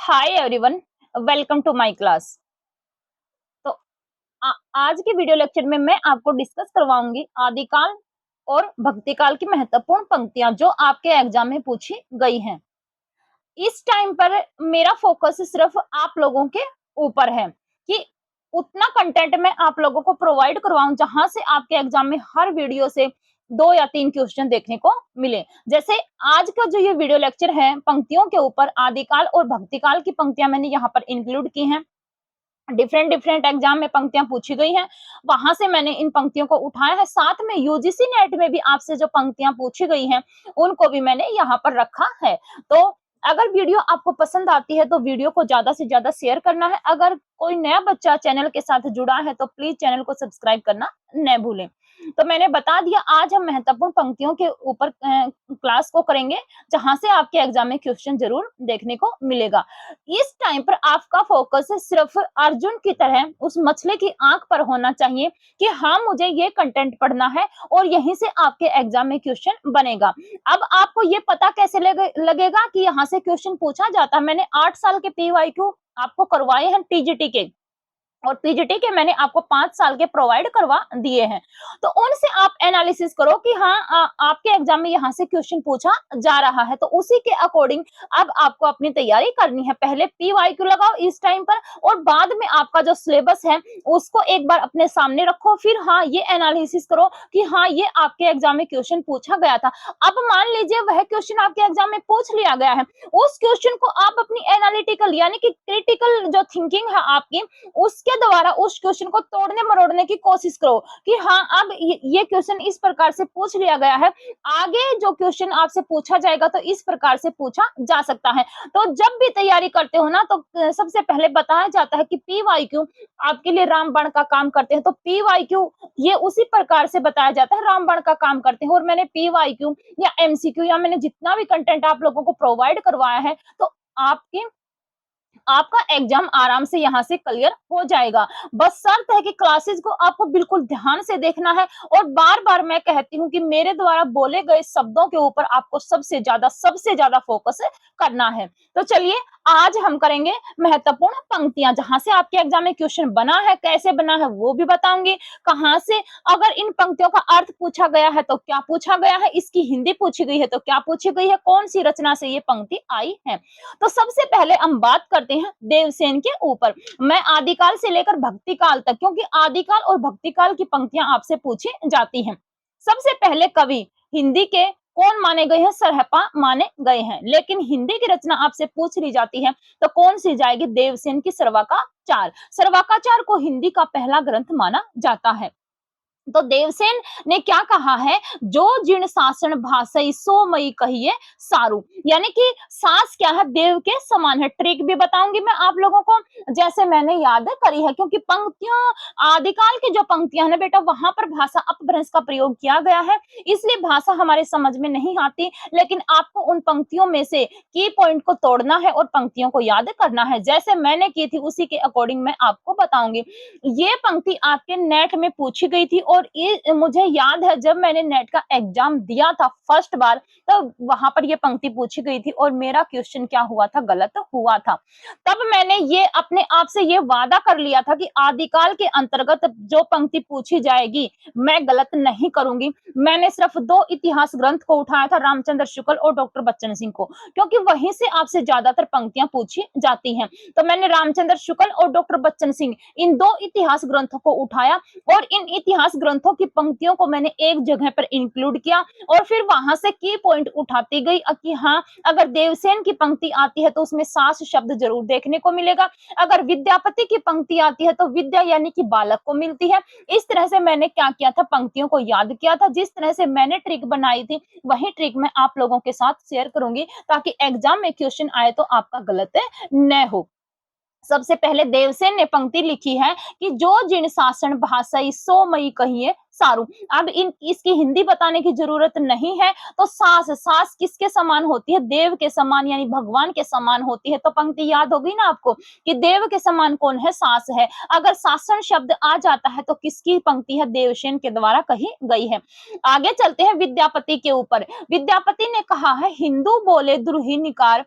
Hi everyone, welcome to my class. तो आज के वीडियो लेक्चर में मैं आपको डिस्कस करवाऊंगी आदिकाल और भक्तिकाल की महत्वपूर्ण पंक्तियां जो आपके एग्जाम में पूछी गई हैं। इस टाइम पर मेरा फोकस सिर्फ आप लोगों के ऊपर है कि उतना कंटेंट मैं आप लोगों को प्रोवाइड करवाऊं जहां से आपके एग्जाम में हर वीडियो से 2 या 3 क्वेश्चन देखने को मिले। जैसे आज का जो ये वीडियो लेक्चर है पंक्तियों के ऊपर, आदिकाल और भक्तिकाल की पंक्तियां मैंने यहाँ पर इंक्लूड की हैं। डिफरेंट डिफरेंट एग्जाम में पंक्तियां पूछी गई हैं, वहां से मैंने इन पंक्तियों को उठाया है। साथ में यूजीसी नेट में भी आपसे जो पंक्तियां पूछी गई हैं उनको भी मैंने यहाँ पर रखा है। तो अगर वीडियो आपको पसंद आती है तो वीडियो को ज्यादा से ज्यादा शेयर करना है। अगर कोई नया बच्चा चैनल के साथ जुड़ा है तो प्लीज चैनल को सब्सक्राइब करना न भूलें। तो मैंने बता दिया, आज हम महत्वपूर्ण पंक्तियों के ऊपर क्लास को करेंगे जहां से आपके एग्जाम में क्वेश्चन जरूर देखने को मिलेगा। इस टाइम पर आपका फोकस सिर्फ अर्जुन की तरह उस मछली की आंख पर होना चाहिए कि हाँ मुझे ये कंटेंट पढ़ना है और यहीं से आपके एग्जाम में क्वेश्चन बनेगा। अब आपको ये पता कैसे लगेगा कि यहाँ से क्वेश्चन पूछा जाता है। मैंने 8 साल के पीवाईक्यू आपको करवाए हैं टीजीटी के, और पीजीटी के मैंने आपको 5 साल के प्रोवाइड करवा दिए हैं। तो उनसे आप एनालिसिस करो कि हाँ आपके एग्जाम में यहाँ से क्वेश्चन पूछा जा रहा है, तो उसी के अकॉर्डिंग अब आपको अपनी तैयारी करनी है। पहले पीवाईक्यू लगाओ इस टाइम पर, और बाद में आपका जो सिलेबस है उसको एक बार अपने सामने रखो। फिर हाँ ये एनालिसिस करो कि हाँ ये आपके एग्जाम में क्वेश्चन पूछा गया था। अब मान लीजिए वह क्वेश्चन आपके एग्जाम में पूछ लिया गया है, उस क्वेश्चन को आप अपनी एनालिटिकल यानी कि क्रिटिकल जो थिंकिंग है आपकी, उसके द्वारा उस क्वेश्चन को तोड़ने मरोड़ने की कोशिश करो कि हाँ अब ये क्वेश्चन इस प्रकार से पूछ लिया गया है, आगे जो क्वेश्चन आपसे पूछा जाएगा तो इस प्रकार से पूछा जा सकता है। तो जब भी तैयारी करते हो ना तो सबसे पहले बताया जाता है कि पीवाईक्यू आपके लिए रामबाण का काम करते हैं। तो पीवाईक्यू ये उसी प्रकार से बताया जाता है, रामबाण का काम करते हैं। और मैंने पीवाईक्यू या एमसीक्यू या मैंने जितना भी कंटेंट आप लोगों को प्रोवाइड करवाया है तो आपके आपका एग्जाम आराम से यहाँ से क्लियर हो जाएगा। बस शर्त है कि क्लासेस को आपको बिल्कुल ध्यान से देखना है, और बार बार मैं कहती हूँ कि मेरे द्वारा बोले गए शब्दों के ऊपर आपको सबसे ज्यादा फोकस करना है। तो चलिए आज हम करेंगे महत्वपूर्ण पंक्तियां जहां से आपके एग्जाम में क्वेश्चन बना है, कैसे बना है वो भी बताऊंगी, कहां से, अगर इन पंक्तियों का अर्थ पूछा गया है तो क्या पूछा गया है, इसकी हिंदी पूछी गई है तो क्या पूछी गई है, कौन सी रचना से ये पंक्ति आई है। तो सबसे पहले हम बात करते हैं देवसेन के ऊपर। मैं आदिकाल से लेकर भक्तिकाल तक, क्योंकि आदिकाल और भक्तिकाल की पंक्तियां आपसे पूछी जाती हैं। सबसे पहले कवि हिंदी के कौन माने गए हैं? सरहपा माने गए हैं। लेकिन हिंदी की रचना आपसे पूछ ली जाती है तो कौन सी जाएगी? देवसेन की सर्वकाचार। सर्वकाचार को हिंदी का पहला ग्रंथ माना जाता है। तो देवसेन ने क्या कहा है? जो जीर्ण शासन भाषई सो मई कहिए सारू, यानी कि सास क्या है? देव के समान है। ट्रिक भी बताऊंगी मैं आप लोगों को जैसे मैंने याद करी है, क्योंकि पंक्तियों आदिकाल की जो पंक्तियां है ना बेटा, वहां पर भाषा अपभ्रंश का प्रयोग किया गया है, इसलिए भाषा हमारे समझ में नहीं आती। लेकिन आपको उन पंक्तियों में से की पॉइंट को तोड़ना है और पंक्तियों को याद करना है। जैसे मैंने की थी उसी के अकॉर्डिंग मैं आपको बताऊंगी। ये पंक्ति आपके नेट में पूछी गई थी, और ये मुझे याद है जब मैंने नेट का एग्जाम दिया था फर्स्ट बार, तो वहां पर ये पंक्ति पूछी गई थी और मेरा क्वेश्चन क्या हुआ था? गलत हुआ था। तब मैंने ये अपने आप से ये वादा कर लिया था कि आदिकाल के अंतर्गत जो पंक्ति पूछी जाएगी मैं गलत नहीं करूंगी। मैंने सिर्फ 2 इतिहास ग्रंथ को उठाया था, रामचंद्र शुक्ल और डॉक्टर बच्चन सिंह को, क्योंकि वहीं से आपसे ज्यादातर पंक्तियां पूछी जाती हैं। तो मैंने रामचंद्र शुक्ल और डॉक्टर बच्चन सिंह इन 2 इतिहास ग्रंथों को उठाया, और इन इतिहास ग्रंथों की पंक्तियों को मैंने एक जगह पर इंक्लूड किया, और फिर वहां से की पॉइंट उठाती गई कि हाँ अगर देवसेन की पंक्ति आती है तो उसमें सास शब्द जरूर देखने को मिलेगा, अगर विद्यापति की पंक्ति आती है तो विद्या यानी कि बालक को मिलती है। इस तरह से मैंने क्या किया था? पंक्तियों को याद किया था। जिस तरह से मैंने ट्रिक बनाई थी वही ट्रिक मैं आप लोगों के साथ शेयर करूंगी, ताकि एग्जाम में क्वेश्चन आए तो आपका गलत न हो। सबसे पहले देवसेन ने पंक्ति लिखी है कि जो जिन शासन भाषाई सो मई कहिए सारू। अब इसकी हिंदी बताने की जरूरत नहीं है। तो सास किसके समान होती है? देव के समान, यानी भगवान के समान होती है। तो पंक्ति याद होगी ना आपको कि देव के समान कौन है? सास है। अगर शासन शब्द आ जाता है तो किसकी पंक्ति है? देवसेन के द्वारा कही गई है। आगे चलते हैं विद्यापति के ऊपर। विद्यापति ने कहा है, हिंदू बोले द्रुहि निकार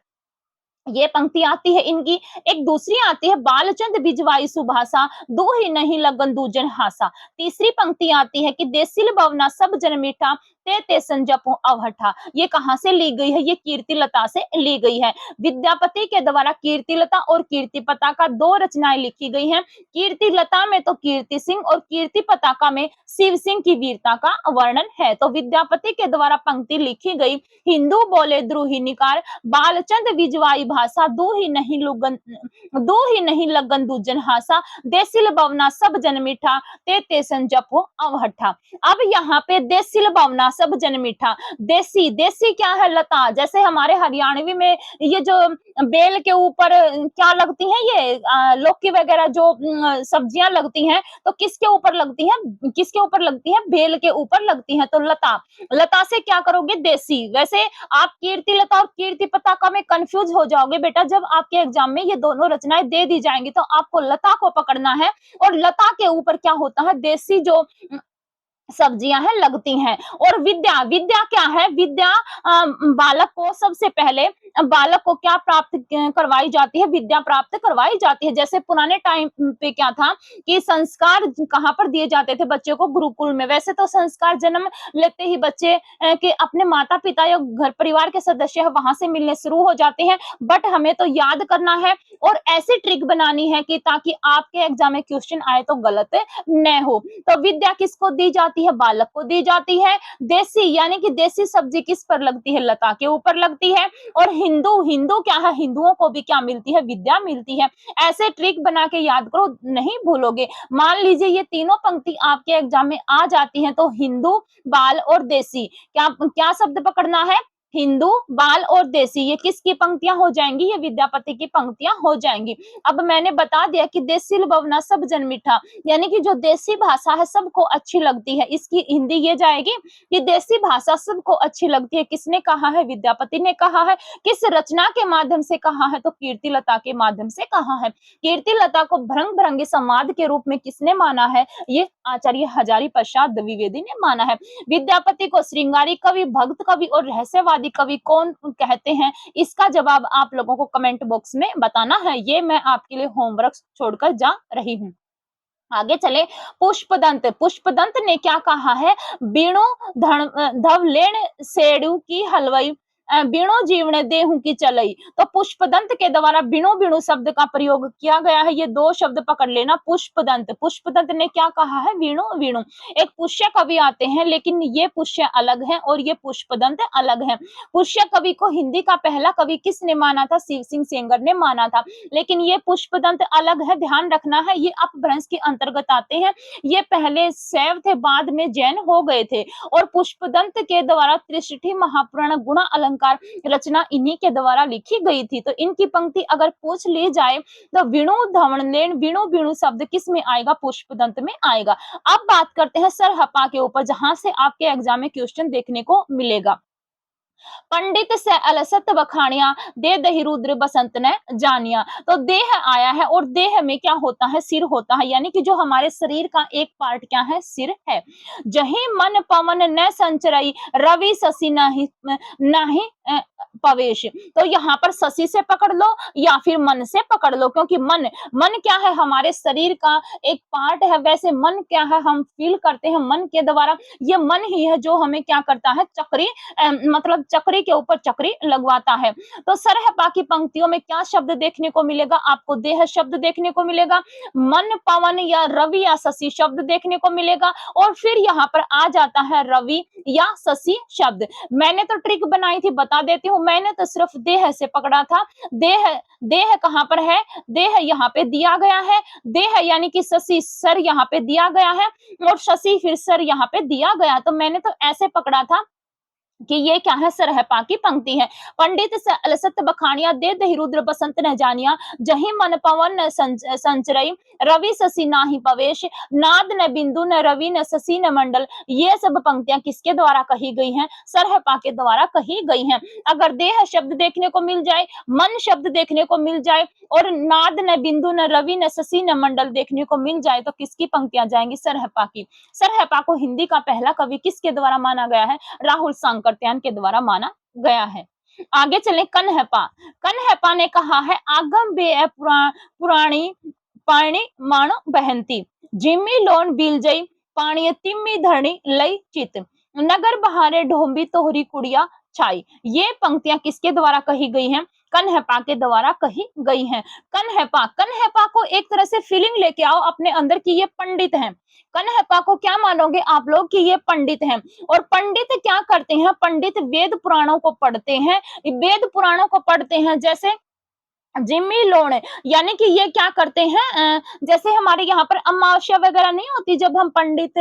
ये पंक्ति आती है इनकी। एक दूसरी आती है, बालचंद बिजवाई सुभाषा, दो ही नहीं लगन दूजन हासा। तीसरी पंक्ति आती है कि देसिल बवना सब जन मीठा, ते संजपो अवहठा। ये कहाँ से ली गई है? ये कीर्तिलता से ली गई है। विद्यापति के द्वारा कीर्तिलता और कीर्ति पताका दो रचनाएं लिखी गई हैं। कीर्तिलता में तो कीर्ति सिंह और कीर्ति पताका में शिव सिंह की वीरता का वर्णन है। तो विद्यापति के द्वारा पंक्ति लिखी गई, हिंदू बोले द्रोही निकार, बालचंद बिजवाई भाषा, दो ही नहीं लगन दूजन हासा, देसिल बवना सब जन मीठा, ते संजपो अवहठा। अब यहाँ पे देसिल बवना सब जन मीठा, देसी, देसी क्या है? लता। जैसे हमारे हरियाणवी में ये जो बेल के ऊपर क्या लगती हैं, ये लौकी वगैरह जो सब्जियां लगती हैं, तो किसके ऊपर लगती हैं? किसके ऊपर लगती हैं? बेल के ऊपर लगती हैं। तो लता, लता से क्या करोगे? देसी। वैसे आप कीर्तिलता और कीर्ति पताका में कंफ्यूज हो जाओगे बेटा, जब आपके एग्जाम में ये दोनों रचनाएं दे दी जाएंगी तो आपको लता को पकड़ना है, और लता के ऊपर क्या होता है? देसी जो सब्जियां हैं लगती हैं। और विद्या, विद्या क्या है? विद्या बालक को सबसे पहले बालक को क्या प्राप्त करवाई जाती है? विद्या प्राप्त करवाई जाती है। जैसे पुराने टाइम पे क्या था कि संस्कार कहाँ पर दिए जाते थे बच्चे को? गुरुकुल में। वैसे तो संस्कार जन्म लेते ही बच्चे के अपने माता पिता या घर परिवार के सदस्य है वहां से मिलने शुरू हो जाते हैं, बट हमें तो याद करना है और ऐसी ट्रिक बनानी है कि ताकि आपके एग्जाम में क्वेश्चन आए तो गलत न हो। तो विद्या किसको दी जाती है? बालक को दी जाती है। देसी यानी कि देसी सब्जी किस पर लगती है? लता के ऊपर लगती है। और हिंदू, हिंदू क्या है? हिंदुओं को भी क्या मिलती है? विद्या मिलती है। ऐसे ट्रिक बना के याद करो, नहीं भूलोगे। मान लीजिए ये तीनों पंक्ति आपके एग्जाम में आ जाती हैं, तो हिंदू, बाल और देसी, क्या क्या शब्द पकड़ना है? हिंदू, बाल और देसी। ये किसकी पंक्तियां हो जाएंगी? ये विद्यापति की पंक्तियां हो जाएंगी। अब मैंने बता दिया कि देसिल बवना सब जन मीठा, यानी कि जो देसी भाषा है सबको अच्छी लगती है। इसकी हिंदी ये जाएगी कि देसी भाषा सबको अच्छी लगती है। किसने कहा है? विद्यापति ने कहा है। किस रचना के माध्यम से कहा है? तो कीर्तिलता के माध्यम से कहा है। कीर्तिलता को भ्रंग भ्रंगी संवाद के रूप में किसने माना है? ये आचार्य हजारी प्रसाद द्विवेदी ने माना है। विद्यापति को श्रृंगारी कवि, भक्त कवि और रहस्यवादी कवि कौन कहते हैं? इसका जवाब आप लोगों को कमेंट बॉक्स में बताना है। ये मैं आपके लिए होमवर्क छोड़कर जा रही हूँ। आगे चले, पुष्पदंत। पुष्पदंत ने क्या कहा है? बीणु धवलेण सेडु की हलवाई, बीणो जीवण देहु की चलई। तो पुष्पदंत के द्वारा बीणु बीणु शब्द का प्रयोग किया गया है। ये दो शब्द पकड़ लेना। पुष्पदंत, पुष्पदंत ने क्या कहा है? वीणु वीणु। एक पुष्य कवि आते हैं, लेकिन ये पुष्य अलग है और ये पुष्पदंत अलग है। पुष्य कवि को हिंदी का पहला कवि किसने माना था? शिव सिंह सेंगर ने माना था। लेकिन ये पुष्पदंत अलग है, ध्यान रखना है। ये अपभ्रंश के अंतर्गत आते हैं। ये पहले शैव थे, बाद में जैन हो गए थे। और पुष्पदंत के द्वारा त्रिशठी महापुराण गुण अलंकार रचना इन्हीं के द्वारा लिखी गई थी। तो इनकी पंक्ति अगर पूछ ली जाए तो विणु धवणलेन, विणु विणु शब्द किस में आएगा? पुष्पदंत में आएगा। अब बात करते हैं सरहपा के ऊपर, जहां से आपके एग्जाम में क्वेश्चन देखने को मिलेगा। पंडित से अलसत बखानिया, दे दही रुद्र बसंत ने जानिया। तो देह आया है, और देह में क्या होता है? सिर होता है। यानी कि जो हमारे शरीर का एक पार्ट क्या है? सिर है। जही मन पवन न संचरई, रवि शशि नहीं नहीं पवेश। तो यहाँ पर शशि से पकड़ लो या फिर मन से पकड़ लो, क्योंकि मन, मन क्या है? हमारे शरीर का एक पार्ट है। वैसे मन क्या है? हम फील करते हैं मन के द्वारा। ये मन ही है जो हमें क्या करता है? चक्री मतलब चक्री के ऊपर चक्री लगवाता है। तो सरहपा की पंक्तियों में क्या शब्द देखने को मिलेगा? आपको देह शब्द देखने को मिलेगा, मन पवन या रवि या शशि शब्द देखने को मिलेगा, और फिर यहाँ पर आ जाता है रवि या शशि शब्द। मैंने तो ट्रिक बनाई थी, बता देती हूँ। मैंने तो सिर्फ देह से पकड़ा था। देह, देह कहाँ पर है? देह यहाँ पे दिया गया है। देह यानी कि शशि, सर यहाँ पे दिया गया है, और शशि फिर सर यहाँ पे दिया गया। तो मैंने तो ऐसे पकड़ा था कि ये क्या है? सरहपा की पंक्ति है। पंडित से अलसत बखानिया, दे दही रुद्र बसंत न जानिया, जही मन पवन न संचरई, रवि शशि नाही पवेश, नाद न बिंदु न रवि न शशि न मंडल। ये सब पंक्तियां किसके द्वारा कही गई हैं? सरहपा के द्वारा कही गई हैं। अगर देह शब्द देखने को मिल जाए, मन शब्द देखने को मिल जाए, और नाद न बिंदु न रवि न शशि न मंडल देखने को मिल जाए, तो किसकी पंक्तियां जाएंगी? सरहपा की। सरहपा को हिंदी का पहला कवि किसके द्वारा माना गया है? राहुल सांकरत्यायन के द्वारा माना गया है। आगे चले कन्हपा। कन्हपा ने कहा है आगम बे पुराणी पानी मानो बहनती, जिम्मी लोन बिलजई पानी तिम्मी धरणी लई चित, नगर बहारे ढोंबी तोहरी कुड़िया छाई। ये पंक्तियां किसके द्वारा कही गई हैं? कन्हपा के द्वारा कही गई हैं। कन्हपा, कन्हपा को एक तरह से फीलिंग लेके आओ अपने अंदर की ये पंडित हैं। कन्हपा को क्या मानोगे आप लोग कि ये पंडित हैं। और पंडित क्या करते हैं? पंडित वेद पुराणों को पढ़ते हैं, वेद पुराणों को पढ़ते हैं। जैसे जिम्मी लोन, यानी कि ये क्या करते हैं, जैसे हमारे यहाँ पर अमावस्या वगैरह नहीं होती जब हम पंडित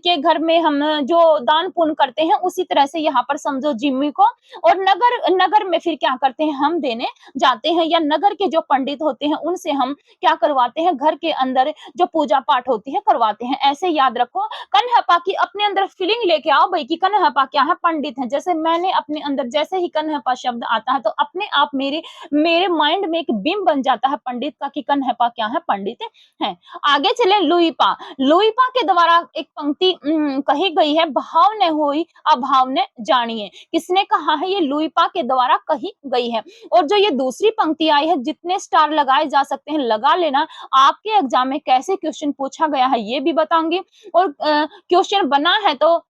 के घर में हम जो दान पुण्य करते हैं, उसी तरह से यहाँ पर समझो जिम्मी को। और नगर नगर में फिर क्या करते हैं, हम देने जाते हैं, या नगर के जो पंडित होते हैं उनसे हम क्या करवाते हैं, घर के अंदर जो पूजा पाठ होती है करवाते हैं। ऐसे याद रखो। कन्हपा की अपने अंदर फीलिंग लेके आओ भाई कि कन्हपा क्या है, पंडित है। जैसे मैंने अपने अंदर जैसे ही कन्हपा शब्द आता है तो अपने आप मेरे माइंड में एक बिंब बन जाता है पंडित का कि कन्हपा क्या है, पंडित है। आगे चले लुईपा। लुईपा के द्वारा एक पंक्ति कही गई है, भाव ने हुई अभाव ने जानिए। किसने कहा है? ये लुईपा के द्वारा कही गई है। और जो ये दूसरी पंक्ति आई है, जितने स्टार लगाए जा सकते हैं लगा लेना। आपके एग्जाम में कैसे क्वेश्चन पूछा गया है ये भी बताऊंगी, और क्वेश्चन बना है तो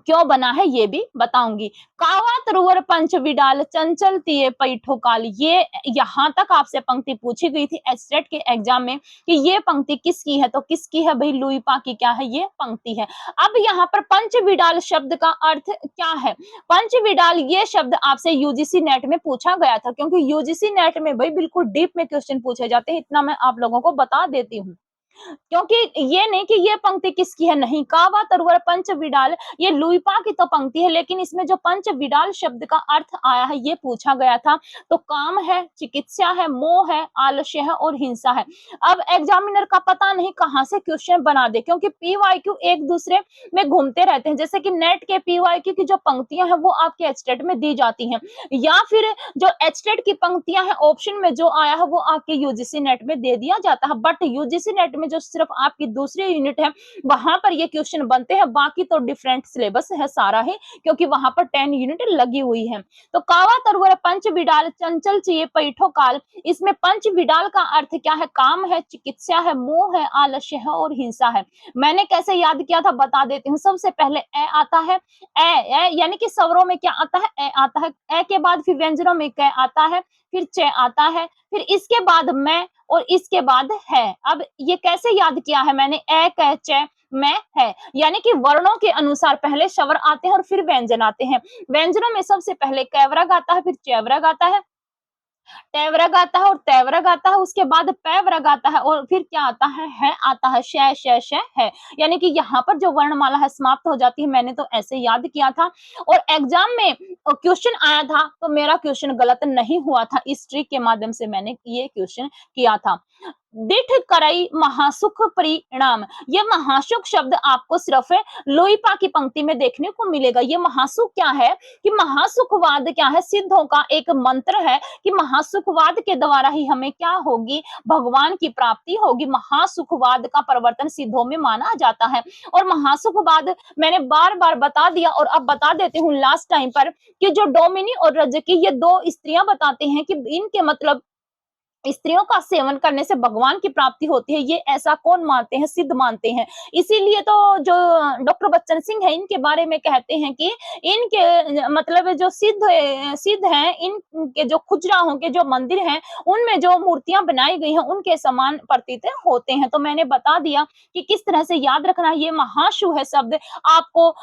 क्यों बना है ये भी बताऊंगी। कावा तरुवर पंच विडाल चंचल तिये पैठो काल, ये यहां तक आपसे पंक्ति पूछी गई थी एसटेट के एग्जाम में कि ये पंक्ति किसकी है, तो किसकी है भाई? लुईपा की क्या है? ये पंक्ति है। अब यहाँ पर पंच विडाल शब्द का अर्थ क्या है? पंच विडाल ये शब्द आपसे यूजीसी नेट में पूछा गया था, क्योंकि यूजीसी नेट में भाई बिल्कुल डीप में क्वेश्चन पूछे जाते हैं, इतना मैं आप लोगों को बता देती हूँ। क्योंकि ये नहीं कि ये पंक्ति किसकी है, नहीं। कावा तरुवर पंच विडाल ये लुईपा की तो पंक्ति है, लेकिन इसमें जो पंच विडाल शब्द का अर्थ आया है ये पूछा गया था। तो काम है, चिकित्सा है, मोह है, आलस्य है और हिंसा है। अब एग्जामिनर का पता नहीं कहां से क्वेश्चन बना दे, क्योंकि पीवाईक्यू एक दूसरे में घूमते रहते हैं। जैसे कि नेट के पीवाईक्यू की जो पंक्तियां हैं वो आपके एचटेट में दी जाती हैं, या फिर जो एचटेट की पंक्तियां हैं ऑप्शन में जो आया है वो आपके यूजीसी नेट में दे दिया जाता है। बट यूजीसी नेट में जो सिर्फ आपकी दूसरी यूनिट है वहां पर ये क्वेश्चन बनते हैं, बाकी तो डिफरेंट सिलेबस है सारा ही, क्योंकि वहां पर 10 यूनिट लगी हुई है। तो कावा तरुवर पंच विडाल चंचल चाहिए पैठो काल, इसमें पंच विडाल का अर्थ क्या है? काम है, चिकित्सा है, मोह है, आलस्य है और हिंसा है। मैंने कैसे याद किया था बता देती हूँ। सबसे पहले ए आता है, ए यानी कि स्वरों में क्या आता है? ए आता है। ए के बाद फिर व्यंजनों में क आता है, फिर च आता है, फिर इसके बाद मैं, और इसके बाद है। अब ये कैसे याद किया है मैंने? ए क च मैं है, यानी कि वर्णों के अनुसार पहले स्वर आते हैं और फिर व्यंजन आते हैं। व्यंजनों में सबसे पहले कैवरग आता है, फिर चैवरग आता है, टैवरग आता है और तैवरग आता है, उसके बाद पैवरग आता है और फिर क्या आता है आता है, शय शय शय है। यानी कि यहाँ पर जो वर्णमाला है समाप्त हो जाती है। मैंने तो ऐसे याद किया था और एग्जाम में क्वेश्चन आया था तो मेरा क्वेश्चन गलत नहीं हुआ था। इस ट्रिक के माध्यम से मैंने ये क्वेश्चन किया था। दिठ करई महासुख परिणाम, ये महासुख शब्द आपको सिर्फ लोईपा की पंक्ति में देखने को मिलेगा। ये महासुख क्या है कि महासुखवाद क्या है? सिद्धों का एक मंत्र है कि महासुखवाद के द्वारा ही हमें क्या होगी? भगवान की प्राप्ति होगी। महासुखवाद का प्रवर्तन सिद्धों में माना जाता है। और महासुखवाद मैंने बार बार बता दिया और अब बता देती हूँ लास्ट टाइम पर कि जो डोमिनी और रजकी ये दो स्त्रियां बताते हैं कि इनके मतलब स्त्रियों का सेवन करने से भगवान की प्राप्ति होती है। ये ऐसा कौन मानते हैं? सिद्ध मानते हैं। इसीलिए तो जो डॉक्टर बच्चन सिंह है इनके बारे में कहते हैं कि इनके मतलब जो सिद्ध हैं, इनके जो खुजराहों के जो मंदिर हैं उनमें जो मूर्तियां बनाई गई हैं उनके समान प्रतीत होते हैं। तो मैंने बता दिया कि किस तरह से याद रखना। ये महाशु है शब्द आपको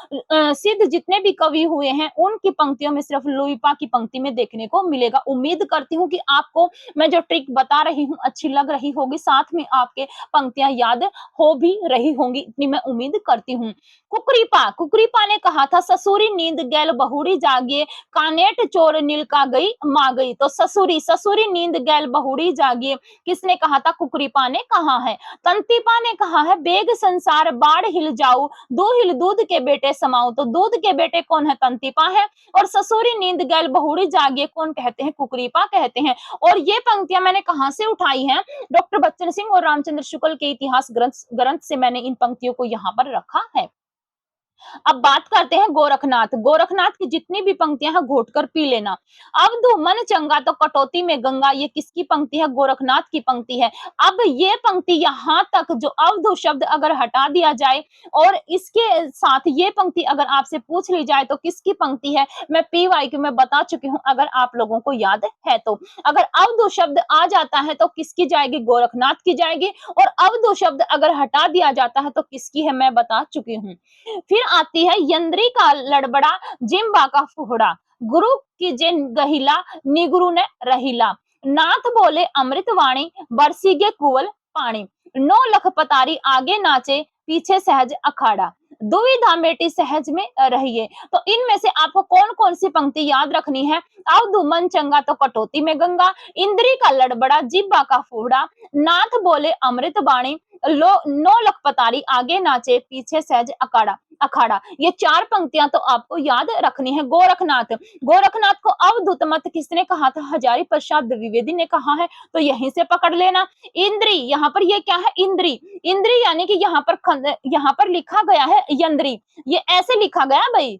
सिद्ध जितने भी कवि हुए हैं उनकी पंक्तियों में सिर्फ लुईपा की पंक्ति में देखने को मिलेगा। उम्मीद करती हूँ कि आपको मैं जो ट्रिक बता रही हूँ अच्छी लग रही होगी, साथ में आपके पंक्तियां याद हो भी रही होंगी, इतनी मैं उम्मीद करती हूँ। कुकरीपा ने कहा था ससुरी नींद गैल बहुड़ी जागिए, कानेट चोर नीलका गई मा गई। तो ससुरी नींद गैल बहुड़ी जागिए किसने कहा था? कुकरीपा ने कहा है। तंतीपा ने कहा है बेग संसार बाढ़ हिल जाऊ, दो हिल दूध के बेटे समाऊ। तो दूध के बेटे कौन है? तंतीपा है। और ससुरी नींद गैल बहुड़ी जागिए कौन कहते हैं? कुकरीपा कहते हैं। और ये पंक्तियां मैंने कहां से उठाई हैं? डॉक्टर बच्चन सिंह और रामचंद्र शुक्ल के इतिहास ग्रंथ से मैंने इन पंक्तियों को यहाँ पर रखा है। अब बात करते हैं गोरखनाथ। गोरखनाथ की जितनी भी पंक्तियां हैं घोट कर पी लेना। अवधु मन चंगा तो कटौती में गंगा, ये किसकी पंक्ति है? गोरखनाथ की पंक्ति है। अब ये पंक्ति यहाँ तक जो अवधु शब्द अगर हटा दिया जाए और इसके साथ ये पंक्ति अगर आपसे पूछ ली जाए तो किसकी पंक्ति है? मैं PYQ में बता चुकी हूँ, अगर आप लोगों को याद है तो। अगर अवधु शब्द आ जाता है तो किसकी जाएगी? गोरखनाथ की जाएगी। और अवधु शब्द अगर हटा दिया जाता है तो किसकी है? मैं बता चुकी हूँ। फिर आती है यंद्री का लड़बड़ा, जिम्बा का फुहड़ा, गुरु की जिन गहिला, निगुरु ने रहीला, नाथ बोले अमृत वाणी, बरसी गे कुवल पानी, 9 लख पतारी आगे नाचे, पीछे सहज अखाड़ा, दुविधा मेटी सहज में रहिए। तो इनमें से आपको कौन कौन सी पंक्ति याद रखनी है? अवधु मन चंगा तो कटौती में गंगा, इंद्री का लड़बड़ा, जिब्बा का फूहड़ा, नाथ बोले अमृत बाणी, 9 लख पतारी आगे नाचे, पीछे सहज अखाड़ा। ये 4 पंक्तियां तो आपको याद रखनी है। गोरखनाथ, गोरखनाथ को अवधूत मत किसने कहा था? हजारी प्रसाद द्विवेदी ने कहा है, तो यहीं से पकड़ लेना। इंद्री, यहाँ पर ये क्या है? इंद्री, इंद्री यानी कि यहाँ पर लिखा गया है यंद्री, ये ऐसे लिखा गया भाई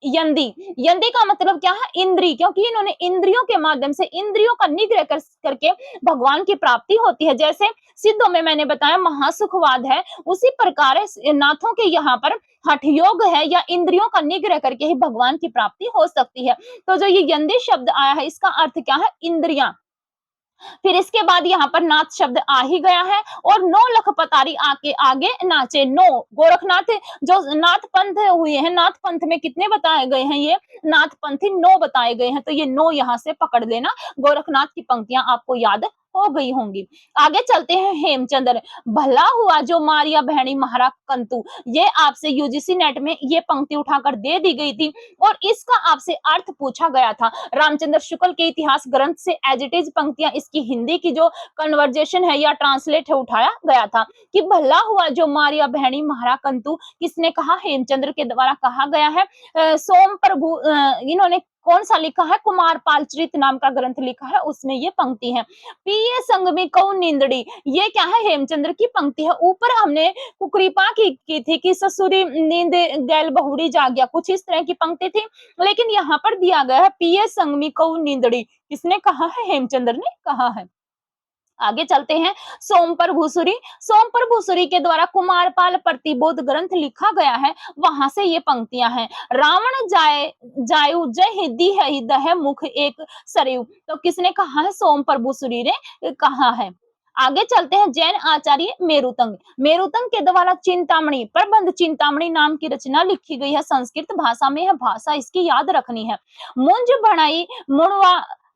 यंदी। यंदी का मतलब क्या है? इंद्री, क्योंकि इन्होंने इंद्रियों के माध्यम से इंद्रियों का निग्रह करके भगवान की प्राप्ति होती है। जैसे सिद्धों में मैंने बताया महासुखवाद है, उसी प्रकार नाथों के यहाँ पर हठ योग है या इंद्रियों का निग्रह करके ही भगवान की प्राप्ति हो सकती है। तो जो ये यंदी शब्द आया है इसका अर्थ क्या है? इंद्रियां। फिर इसके बाद यहाँ पर नाथ शब्द आ ही गया है और 9 लख पतारी आके आगे नाचे। 9 गोरखनाथ जो नाथ पंथ हुए हैं, नाथ पंथ में कितने बताए गए हैं? ये नाथ पंथी 9 बताए गए हैं, तो ये 9 यहाँ से पकड़ लेना। गोरखनाथ की पंक्तियां आपको याद हो गई होंगी। आगे चलते हैं हेमचंद्र, भला हुआ जो मारिया बहनी महारा कंतु, ये आपसे यूजीसी नेट में ये पंक्ति उठाकर दे दी गई थी और इसका आपसे अर्थ पूछा गया था। रामचंद्र शुक्ल के इतिहास ग्रंथ से एज इट इज पंक्तियां इसकी हिंदी की जो कन्वर्जेशन है या ट्रांसलेट है उठाया गया था कि भला हुआ जो मारिया बहनी महारा कंतु, किसने कहा? हेमचंद्र के द्वारा कहा गया है। सोम प्रभु इन्होंने कौन सा लिखा है? कुमार पालचरित नाम का ग्रंथ लिखा है, उसमें ये पंक्ति है। पिए संग में कौन नींदड़ी, ये क्या है? हेमचंद्र की पंक्ति है। ऊपर हमने कुकृपा की थी कि ससुरी नींद गैल बहुड़ी जाग्या, कुछ इस तरह की पंक्ति थी, लेकिन यहाँ पर दिया गया है पिए संग में कौन नींदड़ी, किसने कहा है? हेमचंद्र ने कहा है। आगे चलते हैं सोमपर भूसुरी, सोमपर भूसुरी के द्वारा कुमारपाल प्रतिबोध ग्रंथ लिखा गया है, वहां से ये पंक्तियां हैं। रावण जायु जय दी है दह मुख एक सरयू, तो किसने कहा है? सोमपर भूसुरी ने कहा है। आगे चलते हैं जैन आचार्य मेरुतंग, मेरुतंग के द्वारा चिंतामणि प्रबंध चिंतामणि नाम की रचना लिखी गई है, संस्कृत भाषा में है, भाषा इसकी याद रखनी है। मुंज भणाई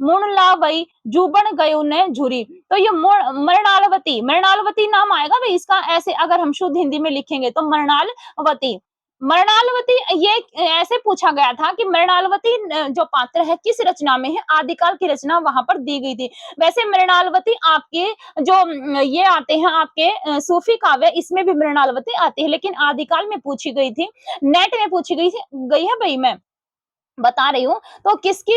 मुणला वही जुबन गयो ने झुरी, तो ये मृणालवती, मृणालवती नाम आएगा भाई इसका, ऐसे अगर हम शुद्ध हिंदी में लिखेंगे तो मृणालवती। मृणालवती ये ऐसे पूछा गया था कि मृणालवती जो पात्र है किस रचना में है? आदिकाल की रचना वहां पर दी गई थी। वैसे मृणालवती आपके जो ये आते हैं आपके सूफी काव्य, इसमें भी मृणालवती आती है, लेकिन आदिकाल में पूछी गई थी, नेट में पूछी गई है भाई, मैं बता रही हूँ। तो किसकी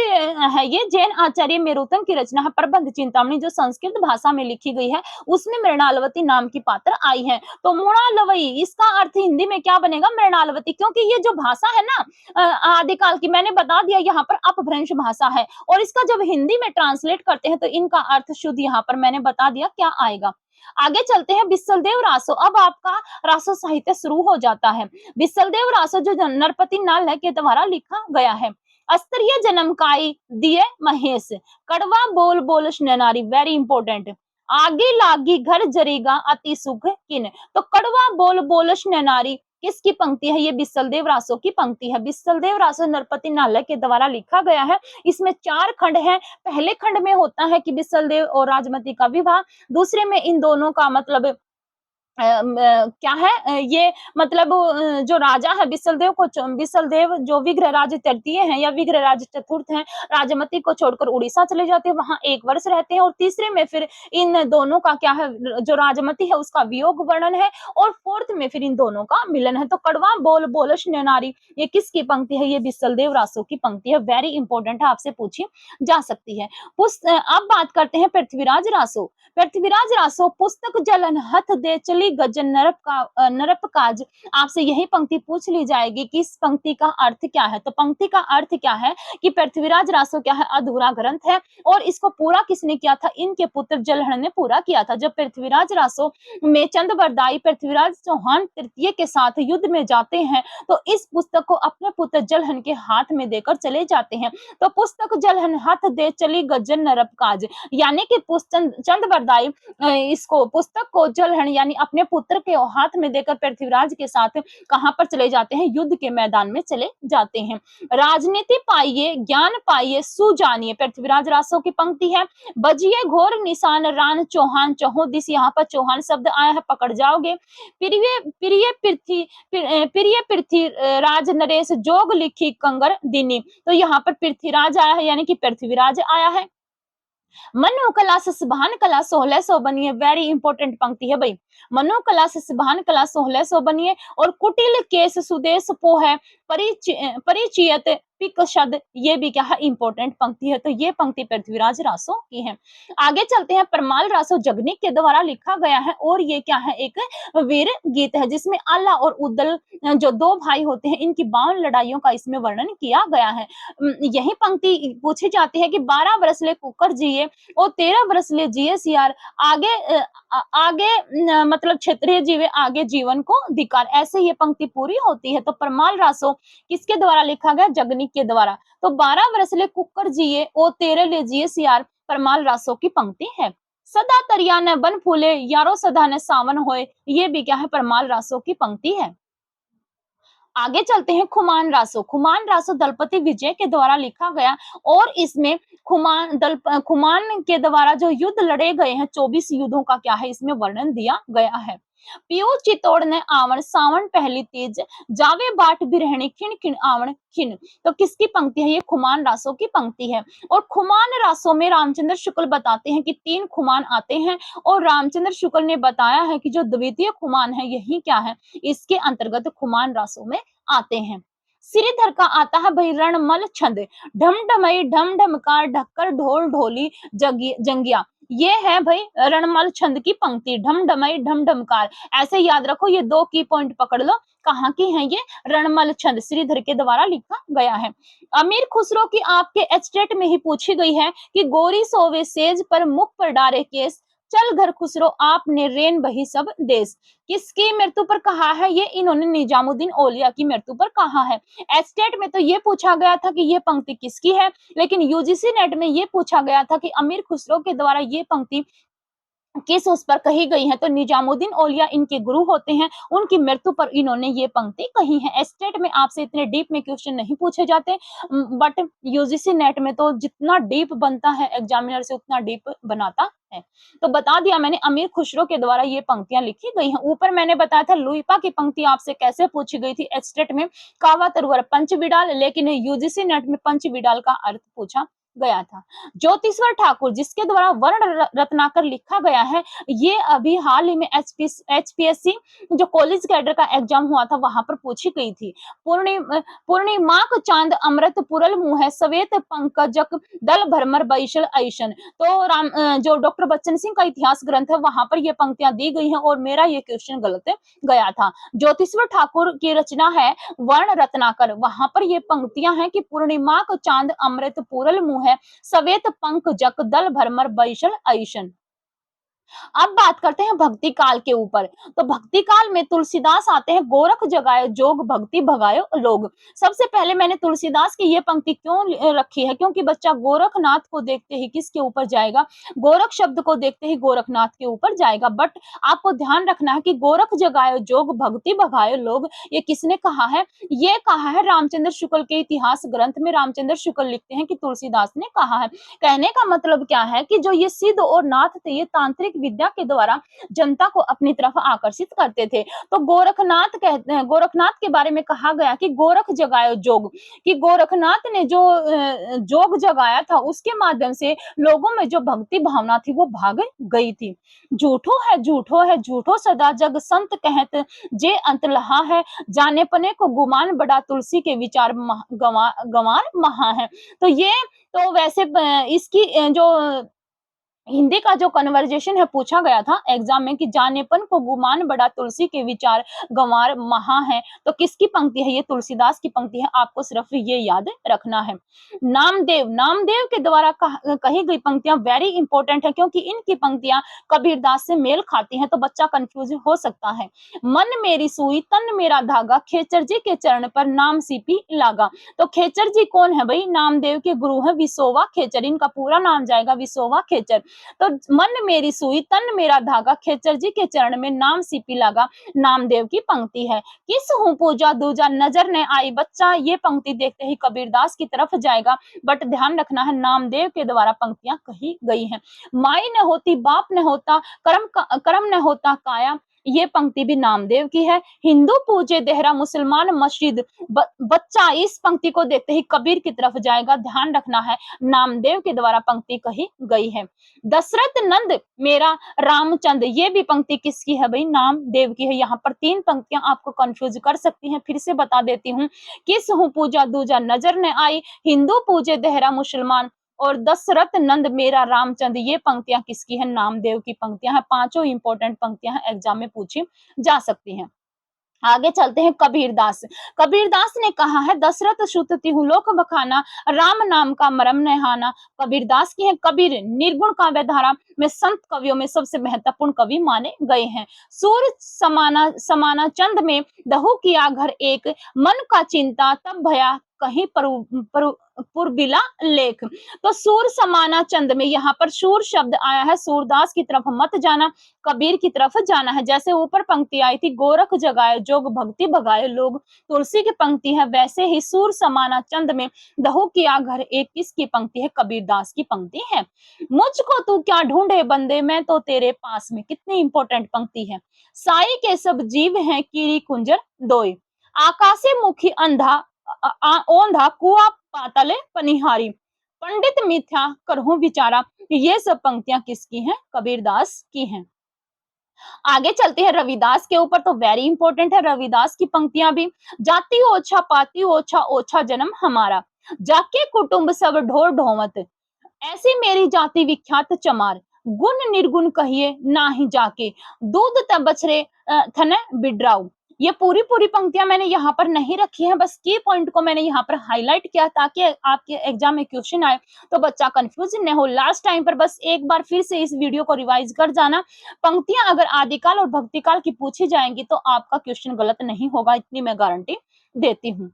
है ये? जैन आचार्य मेरुतंग की रचना है प्रबंध चिंतामणि, जो संस्कृत भाषा में लिखी गई है, उसमें मृणालवती नाम की पात्र आई है। तो मृणालवई इसका अर्थ हिंदी में क्या बनेगा? मृणालवती, क्योंकि ये जो भाषा है ना आदिकाल की, मैंने बता दिया यहाँ पर अपभ्रंश भाषा है और इसका जब हिंदी में ट्रांसलेट करते हैं तो इनका अर्थ शुद्ध यहाँ पर मैंने बता दिया क्या आएगा। आगे चलते हैं बिस्सलदेव रासो, अब आपका रासो साहित्य शुरू हो जाता है। बिस्सलदेव रासो जो नरपति नाल के द्वारा लिखा गया है। अस्त्रीय जन्म काई दिए महेश, कड़वा बोल बोल नारी, वेरी इंपॉर्टेंट। आगे लागी घर जरेगा अति सुख किन, तो कड़वा बोल बोल नारी किसकी पंक्ति है? ये बिस्सलदेव रासो की पंक्ति है। बिस्सलदेव रासो नरपति नालय के द्वारा लिखा गया है। इसमें 4 खंड हैं। पहले खंड में होता है कि बिस्सलदेव और राजमती का विवाह, दूसरे में इन दोनों का मतलब क्या है ये मतलब जो राजा है बिस्सलदेव जो विग्रहराज तृतीय हैं या विग्रहराज चतुर्थ हैं, राजमती को छोड़कर उड़ीसा चले जाते हैं, वहां 1 वर्ष रहते हैं और तीसरे में फिर इन दोनों का क्या है? जो राजमती है उसका वियोग वर्णन है और 4th में फिर इन दोनों का मिलन है। तो कड़वा बोल बोलश नारी, ये किसकी पंक्ति है? ये बिस्सलदेव रासो की पंक्ति है, वेरी इंपॉर्टेंट है, आपसे पूछी जा सकती है। अब बात करते हैं पृथ्वीराज रासो। पृथ्वीराज रासो पुस्तक जलन हथ दे चली चली गजन नरपकाज। आपसे यही पंक्ति पूछ ली जाएगी कि इस पंक्ति का अर्थ क्या है। तो पंक्ति का अर्थ क्या है कि पृथ्वीराज रासो क्या है, अधूरा ग्रंथ है और इसको पूरा किसने किया था, इनके पुत्र जलहण ने पूरा किया था। जब पृथ्वीराज रासो में चंद बरदाई पृथ्वीराज चौहान तृतीय के साथ युद्ध में जाते हैं तो इस पुस्तक को अपने पुत्र जलहन के हाथ में देकर चले जाते हैं। तो पुस्तक जलहन हाथ दे चली गजन नरपकाज, यानी कि चंद बरदाई इसको पुस्तक को जलहन यानी अपने पुत्र के हाथ में देकर पृथ्वीराज के साथ कहां पर चले जाते हैं, युद्ध के मैदान में चले जाते हैं। राजनीति पाइए ज्ञान पाइए सुजानिए, पृथ्वीराज रासो की पंक्ति है। बजिए घोर निशान रान चौहान चौहोदिस, यहाँ पर चौहान शब्द आया है, पकड़ जाओगे। प्रिय प्रिय पृथ्वी राज नरेश जोग लिखी कंगर दिनी, तो यहाँ पर पृथ्वीराज आया है यानी कि पृथ्वीराज आया है। मनोकला से सुभान कला 1600 बनिए, वेरी इंपॉर्टेंट पंक्ति है भाई। मनोकला से सुभान कला 1600 बनिए और कुटिल केस सुदेश पो है परिचियत पिकशद, ये भी क्या है, इंपॉर्टेंट पंक्ति है। तो ये पंक्ति पृथ्वीराज रासो की है। आगे चलते हैं, परमाल रासो जगनिक के द्वारा लिखा गया है और ये क्या है, एक वीर गीत है जिसमें आला और उदल जो दो भाई होते हैं इनकी 52 लड़ाइयों का इसमें वर्णन किया गया है। यही पंक्ति पूछी जाती है कि 12 बरस ले कुकर जिए और 13 बरस ले जिए सियार, आगे मतलब क्षेत्रीय जीवे आगे जीवन को धिकार, ऐसे ये पंक्ति पूरी होती है। तो परमाल रासो किसके द्वारा लिखा गया, जगनिक के द्वारा। तो 12 बरस ले कुकर जिए और 13 ले जिए सियार परमाल रासो की पंक्ति है। सदा तरिया न बन फूले यारो सदा न सावन होए, ये भी क्या है, परमाल रासो की पंक्ति है। आगे चलते हैं, खुमान रासो दलपति विजय के द्वारा लिखा गया और इसमें खुमान के द्वारा जो युद्ध लड़े गए हैं 24 युद्धों का क्या है, इसमें वर्णन दिया गया है। पियो चितौड़ ने आवण सावन पहली तीज जावे बाट बिरहणी खिन खिन आवण खिन, तो किसकी पंक्ति है, ये खुमान रासो की पंक्ति है। और खुमान रासो में रामचंद्र शुक्ल बताते हैं कि 3 खुमान आते हैं और रामचंद्र शुक्ल ने बताया है कि जो द्वितीय खुमान है यही क्या है, इसके अंतर्गत खुमान रासो में आते हैं। श्रीधर का आता है भाई रणमल छंद, ढमढमई ढमढमकार ढक्कर ढोल ढोली जंगिया, ये है भाई रणमल छंद की पंक्ति, ढमढमई ढमढमकार। ऐसे याद रखो, ये 2 की पॉइंट पकड़ लो, कहाँ की है ये, रणमल छंद श्रीधर के द्वारा लिखा गया है। अमीर खुसरो की आपके एस्टेट में ही पूछी गई है कि गोरी सोवे सेज पर मुख पर डारे केस, चल घर खुसरो आपने रेन बही सब देश, किसकी मृत्यु पर कहा है, ये इन्होंने निजामुद्दीन औलिया की मृत्यु पर कहा है। एस्टेट में तो ये पूछा गया था कि ये पंक्ति किसकी है, लेकिन यूजीसी नेट में ये पूछा गया था कि अमीर खुसरो के द्वारा ये पंक्ति किस उस पर कही गई है। तो निजामुद्दीन औलिया इनके गुरु होते हैं, उनकी मृत्यु पर इन्होंने ये पंक्ति कही है। एस्टेट में आपसे इतने डीप में क्वेश्चन नहीं पूछे जाते, बट यूजीसी नेट में तो जितना डीप बनता है एग्जामिनर से उतना डीप बनाता है। तो बता दिया मैंने, अमीर खुसरो के द्वारा ये पंक्तियां लिखी गई हैं। ऊपर मैंने बताया था लुइपा की पंक्ति आपसे कैसे पूछी गई थी एस्टेट में, कावा तरुवर पंच विडाल, लेकिन यूजीसी नेट में पंच विडाल का अर्थ पूछा गया था। ज्योतिश्वर ठाकुर जिसके द्वारा वर्ण रत्नाकर लिखा गया है, ये अभी हाल ही में एचपीएससी जो कॉलेज कैडर का एग्जाम हुआ था वहां पर पूछी गई थी। पूर्णिमाक चांद अमृत पुरल मुँह है सवेत पंकजक दल भरमर बैशल ऐशन, तो जो डॉक्टर बच्चन सिंह का इतिहास ग्रंथ है वहां पर ये पंक्तियां दी गई हैं और मेरा ये क्वेश्चन गलत गया था। ज्योतिश्वर ठाकुर की रचना है वर्ण रत्नाकर, वहां पर ये पंक्तियां हैं कि पूर्णिमाक चांद अमृत पुरल मुँह है सवेत पंक जक दल भरमर बैशल ऐशन। अब बात करते हैं भक्ति काल के ऊपर। तो भक्ति काल में तुलसीदास आते हैं, गोरख जगाए जोग भक्ति भगायो लोग। सबसे पहले मैंने तुलसीदास की ये पंक्ति क्यों रखी है, क्योंकि बच्चा गोरखनाथ को देखते ही किसके ऊपर जाएगा, गोरख शब्द को देखते ही गोरखनाथ के ऊपर जाएगा। बट आपको ध्यान रखना है कि गोरख जगाए जोग भक्ति भगायो लोग, ये किसने कहा है, ये कहा है रामचंद्र शुक्ल के इतिहास ग्रंथ में। रामचंद्र शुक्ल लिखते हैं कि तुलसीदास ने कहा है। कहने का मतलब क्या है कि जो ये सिद्ध और नाथ थे ये तांत्रिक विद्या के द्वारा जनता को अपनी तरफ आकर्षित करते थे। तो गोरखनाथ कहते हैं, गोरखनाथ के बारे में कहा गया कि गोरख जगायो जोग, कि गोरखनाथ ने जो जोग जगाया था उसके माध्यम से लोगों में जो भक्ति भावना थी वो भाग गई थी। झूठो है झूठो सदा जग संत कहत जे अंत लहा है, जाने पने को गुमान बड़ा तुलसी के विचार गंवार महा है। तो ये तो वैसे इसकी जो हिंदी का जो कन्वर्जेशन है पूछा गया था एग्जाम में कि जानेपन को गुमान बड़ा तुलसी के विचार गंवार महा है, तो किसकी पंक्ति है? ये तुलसीदास की पंक्ति है, आपको सिर्फ ये याद रखना है। नामदेव, नामदेव के द्वारा कही गई पंक्तियां वेरी इंपॉर्टेंट है, क्योंकि इनकी पंक्तियां कबीरदास से मेल खाती हैं, तो बच्चा कंफ्यूज हो सकता है। मन मेरी सुई तन मेरा धागा, खेचर जी के चरण पर नाम सीपी लागा। तो खेचर जी कौन है भाई? नामदेव के गुरु है विसोवा खेचर, इनका पूरा नाम जाएगा विसोवा खेचर। तो मन मेरी सुई तन मेरा धागा, खेचर जी के चरण में नाम सीपी लगा, नामदेव की पंक्ति है। किस हूँ पूजा दूजा नजर न आई, बच्चा ये पंक्ति देखते ही कबीरदास की तरफ जाएगा, बट ध्यान रखना है नामदेव के द्वारा पंक्तियां कही गई हैं। माई न होती बाप न होता कर्म न होता काया, ये पंक्ति भी नामदेव की है। हिंदू पूजे देहरा मुसलमान मस्जिद, बच्चा इस पंक्ति को देखते ही कबीर की तरफ जाएगा, ध्यान रखना है नामदेव के द्वारा पंक्ति कही गई है। दशरथ नंद मेरा रामचंद्र, ये भी पंक्ति किसकी है भाई? नामदेव की है। यहाँ पर 3 पंक्तियां आपको कंफ्यूज कर सकती हैं, फिर से बता देती हूँ। किस हूँ पूजा दूजा नजर न आई, हिंदू पूजे देहरा मुसलमान, और दशरथ नंद मेरा रामचंद्र, ये पंक्तियां किसकी है? नामदेव की पंक्तियां हैं। 5 इंपॉर्टेंट पंक्तियां हैं, एग्जाम में पूछी जा सकती हैं। आगे चलते हैं कबीरदास। कबीरदास ने कहा है दशरथ सुत तिहु लोक बखाना, राम नाम का मरम नहाना। कबीरदास की है। कबीर निर्गुण काव्य धारा में संत कवियों में सबसे महत्वपूर्ण कवि माने गए हैं। सूर्य समाना समाना चंद में दहु किया घर एक, मन का चिंता तब भया कहीं पुरबिला लेख। तो सूर समाना चंद में यहाँ पर सूर शब्द आया है, सूरदास की तरफ मत जाना, कबीर की तरफ जाना है। जैसे ऊपर पंक्ति आई थी गोरख जगाए जोग भक्ति भगाए लोग, तुलसी की पंक्ति है, वैसे ही सूर समाना चंद में दहु किया घर एक, किसकी पंक्ति है? कबीरदास की पंक्ति है। मुझको तू क्या ढूंढे बंदे, मैं तो तेरे पास में, कितनी इंपॉर्टेंट पंक्ति है। साई के सब जीव हैं कीरी कुंजर दोय, आकाशे मुखी अंधा ओंधा कुआ पातले पनिहारी, पंडित मिथ्या करहूं विचारा, ये सब पंक्तियां किसकी हैं? कबीरदास की हैं। आगे चलते हैं रविदास के ऊपर, तो वेरी इंपॉर्टेंट है रविदास की पंक्तियां भी। जाति ओछा पाती ओछा ओछा जन्म हमारा, जाके कुटुंब सब ढोर ढोवत, ऐसी मेरी जाति विख्यात चमार, गुण निर्गुण कहिए ना ही जाके, दूध तब बछरे थने बिडराऊ। ये पूरी पूरी पंक्तियां मैंने यहाँ पर नहीं रखी है, बस की पॉइंट को मैंने यहाँ पर हाईलाइट किया ताकि आपके एग्जाम में क्वेश्चन आए तो बच्चा कंफ्यूज न हो। लास्ट टाइम पर बस एक बार फिर से इस वीडियो को रिवाइज कर जाना। पंक्तियां अगर आदिकाल और भक्तिकाल की पूछी जाएंगी तो आपका क्वेश्चन गलत नहीं होगा, इतनी मैं गारंटी देती हूँ।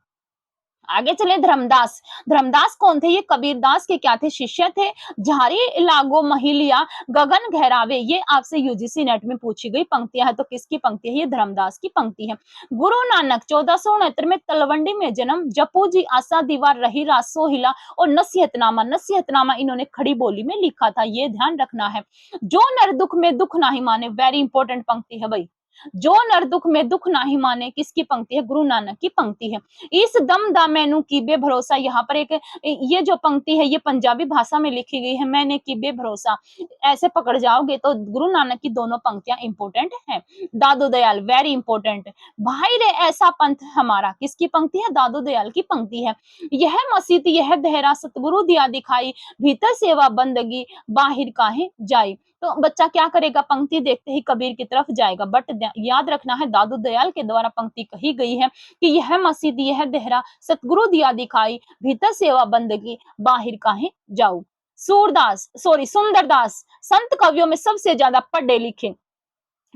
आगे चले धर्मदास। धर्मदास कौन थे? ये कबीरदास के क्या थे? शिष्य थे। झारी लागो महिलिया गगन गहरावे, ये आपसे यूजीसी नेट में पूछी गई पंक्तियां है, तो किसकी पंक्ति है? ये धर्मदास की पंक्ति है। गुरु नानक 1469 में तलवंडी में जन्म, जपू जी आशा दीवार रही रासो हिला, और नसीहतनामा, नसीहतनामा इन्होंने खड़ी बोली में लिखा था, ये ध्यान रखना है। जो नर दुख में दुख नहीं माने, वेरी इंपॉर्टेंट पंक्ति है भाई, जो नर दुख में दुख नाही माने, किसकी पंक्ति है? गुरु नानक की पंक्ति है। इस दम दा मैनू की बेभरोसा, यहाँ पर एक ये जो पंक्ति है ये पंजाबी भाषा में लिखी गई है, मैंने की बेभरोसा, ऐसे पकड़ जाओगे तो गुरु नानक की दोनों पंक्तियां इंपॉर्टेंट हैं। दादू दयाल, वेरी इंपॉर्टेंट। भाई रे ऐसा पंथ हमारा, किसकी पंक्ति है? दादू दयाल की पंक्ति है। यह मसीत यह देहरा सतगुरु दिया दिखाई, भीतर सेवा बंदगी बाहिर काहे जाई। तो बच्चा क्या करेगा? पंक्ति देखते ही कबीर की तरफ जाएगा, बट याद रखना है दादू दयाल के द्वारा पंक्ति कही गई है कि यह मस्जिद यह देहरा सतगुरु दिया दिखाई, भीतर सेवा बंदगी बाहिर काहे जाऊ। सुंदरदास संत कवियों में सबसे ज्यादा पढ़े लिखे।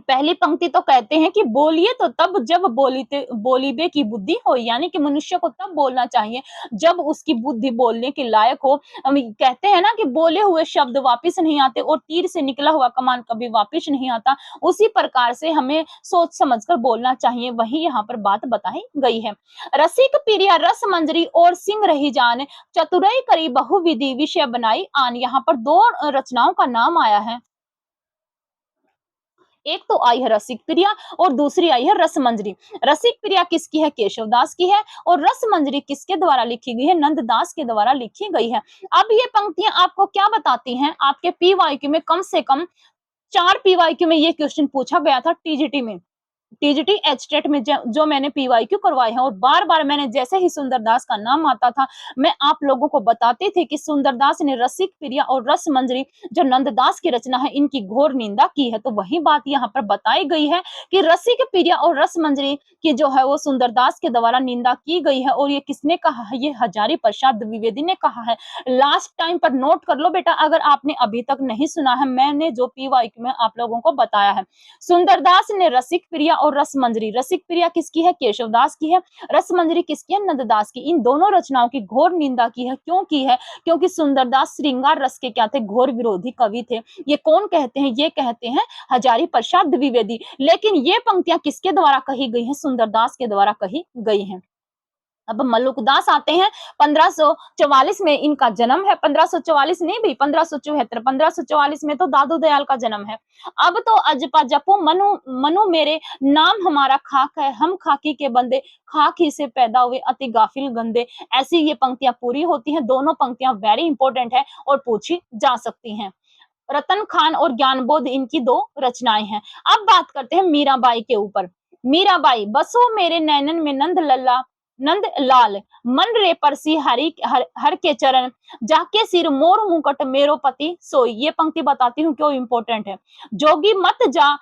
पहली पंक्ति तो कहते हैं कि बोलिए तो तब जब बोलीबे की बुद्धि हो, यानी कि मनुष्य को तब बोलना चाहिए जब उसकी बुद्धि बोलने के लायक हो। कहते हैं ना कि बोले हुए शब्द वापस नहीं आते और तीर से निकला हुआ कमान कभी वापस नहीं आता, उसी प्रकार से हमें सोच समझकर बोलना चाहिए, वही यहाँ पर बात बताई गई है। रसिक प्रिया रस मंजरी और सिंह रही जान, चतुराई करी बहुविधि विषय बनाई आन। यहाँ पर 2 रचनाओं का नाम आया है, एक तो आई है रसिक प्रिया और दूसरी आई है रस मंजरी। रसिक प्रिया किसकी है? केशवदास की है। और रस मंजरी किसके द्वारा लिखी गई है? नंददास के द्वारा लिखी गई है। अब ये पंक्तियां आपको क्या बताती हैं? आपके पीवाईक्यू में कम से कम 4 पीवाईक्यू में ये क्वेश्चन पूछा गया था टीजीटी में। टीजीटी एचटेट में जो मैंने पीवाईक्यू करवाए हैं, और बार बार मैंने जैसे ही सुंदरदास का नाम आता था, मैं आप लोगों को बताती थी कि सुंदरदास ने रसिक प्रिया और रस मंजरी जो नंददास की रचना है, इनकी घोर निंदा की है। तो वही बात यहाँ पर बताई गई है कि रसिक प्रिया और रस मंजरी की जो है वो सुंदरदास के द्वारा निंदा की गई है। और ये किसने कहा है? ये हजारी प्रसाद द्विवेदी ने कहा है। लास्ट टाइम पर नोट कर लो बेटा, अगर आपने अभी तक नहीं सुना है, मैंने जो पीवाईक्यू में आप लोगों को बताया है। सुंदरदास ने रसिक प्रिया और रस मंजरी, रसिक प्रिया किसकी है? केशवदास की है। रस मंजरी किसकी है? नंददास की। इन दोनों रचनाओं की घोर निंदा की है। क्यों की है? क्योंकि सुंदरदास श्रृंगार रस के क्या थे? घोर विरोधी कवि थे। ये कौन कहते हैं? ये कहते हैं हजारी प्रसाद द्विवेदी। लेकिन ये पंक्तियां किसके द्वारा कही गई हैं? सुंदरदास के द्वारा कही गई हैं। अब मल्लुकदास आते हैं, 1544 में इनका जन्म है। 1544 नहीं भाई, 1574। 1544 में तो दादू दयाल का जन्म है। अब तो अजपा जपो मनु मनु मेरे, नाम हमारा खाक है, हम खाकी के बंदे, खाक ही से पैदा हुए अति गाफिल गंदे। ऐसी ये पंक्तियां पूरी होती हैं। दोनों पंक्तियां वेरी इंपॉर्टेंट है और पूछी जा सकती हैं। रतन खान और ज्ञानबोध इनकी दो रचनाएं हैं। अब बात करते हैं मीराबाई के ऊपर। मीराबाई, बसो मेरे नैनन में नंद लल्ला, नंद लाल, मन रे परसी हर के चरण, जाके सिर मोर मुकुट मेरो पति सोई। ये पंक्ति बताती हूँ क्यों इंपॉर्टेंट है। जोगी मत जा,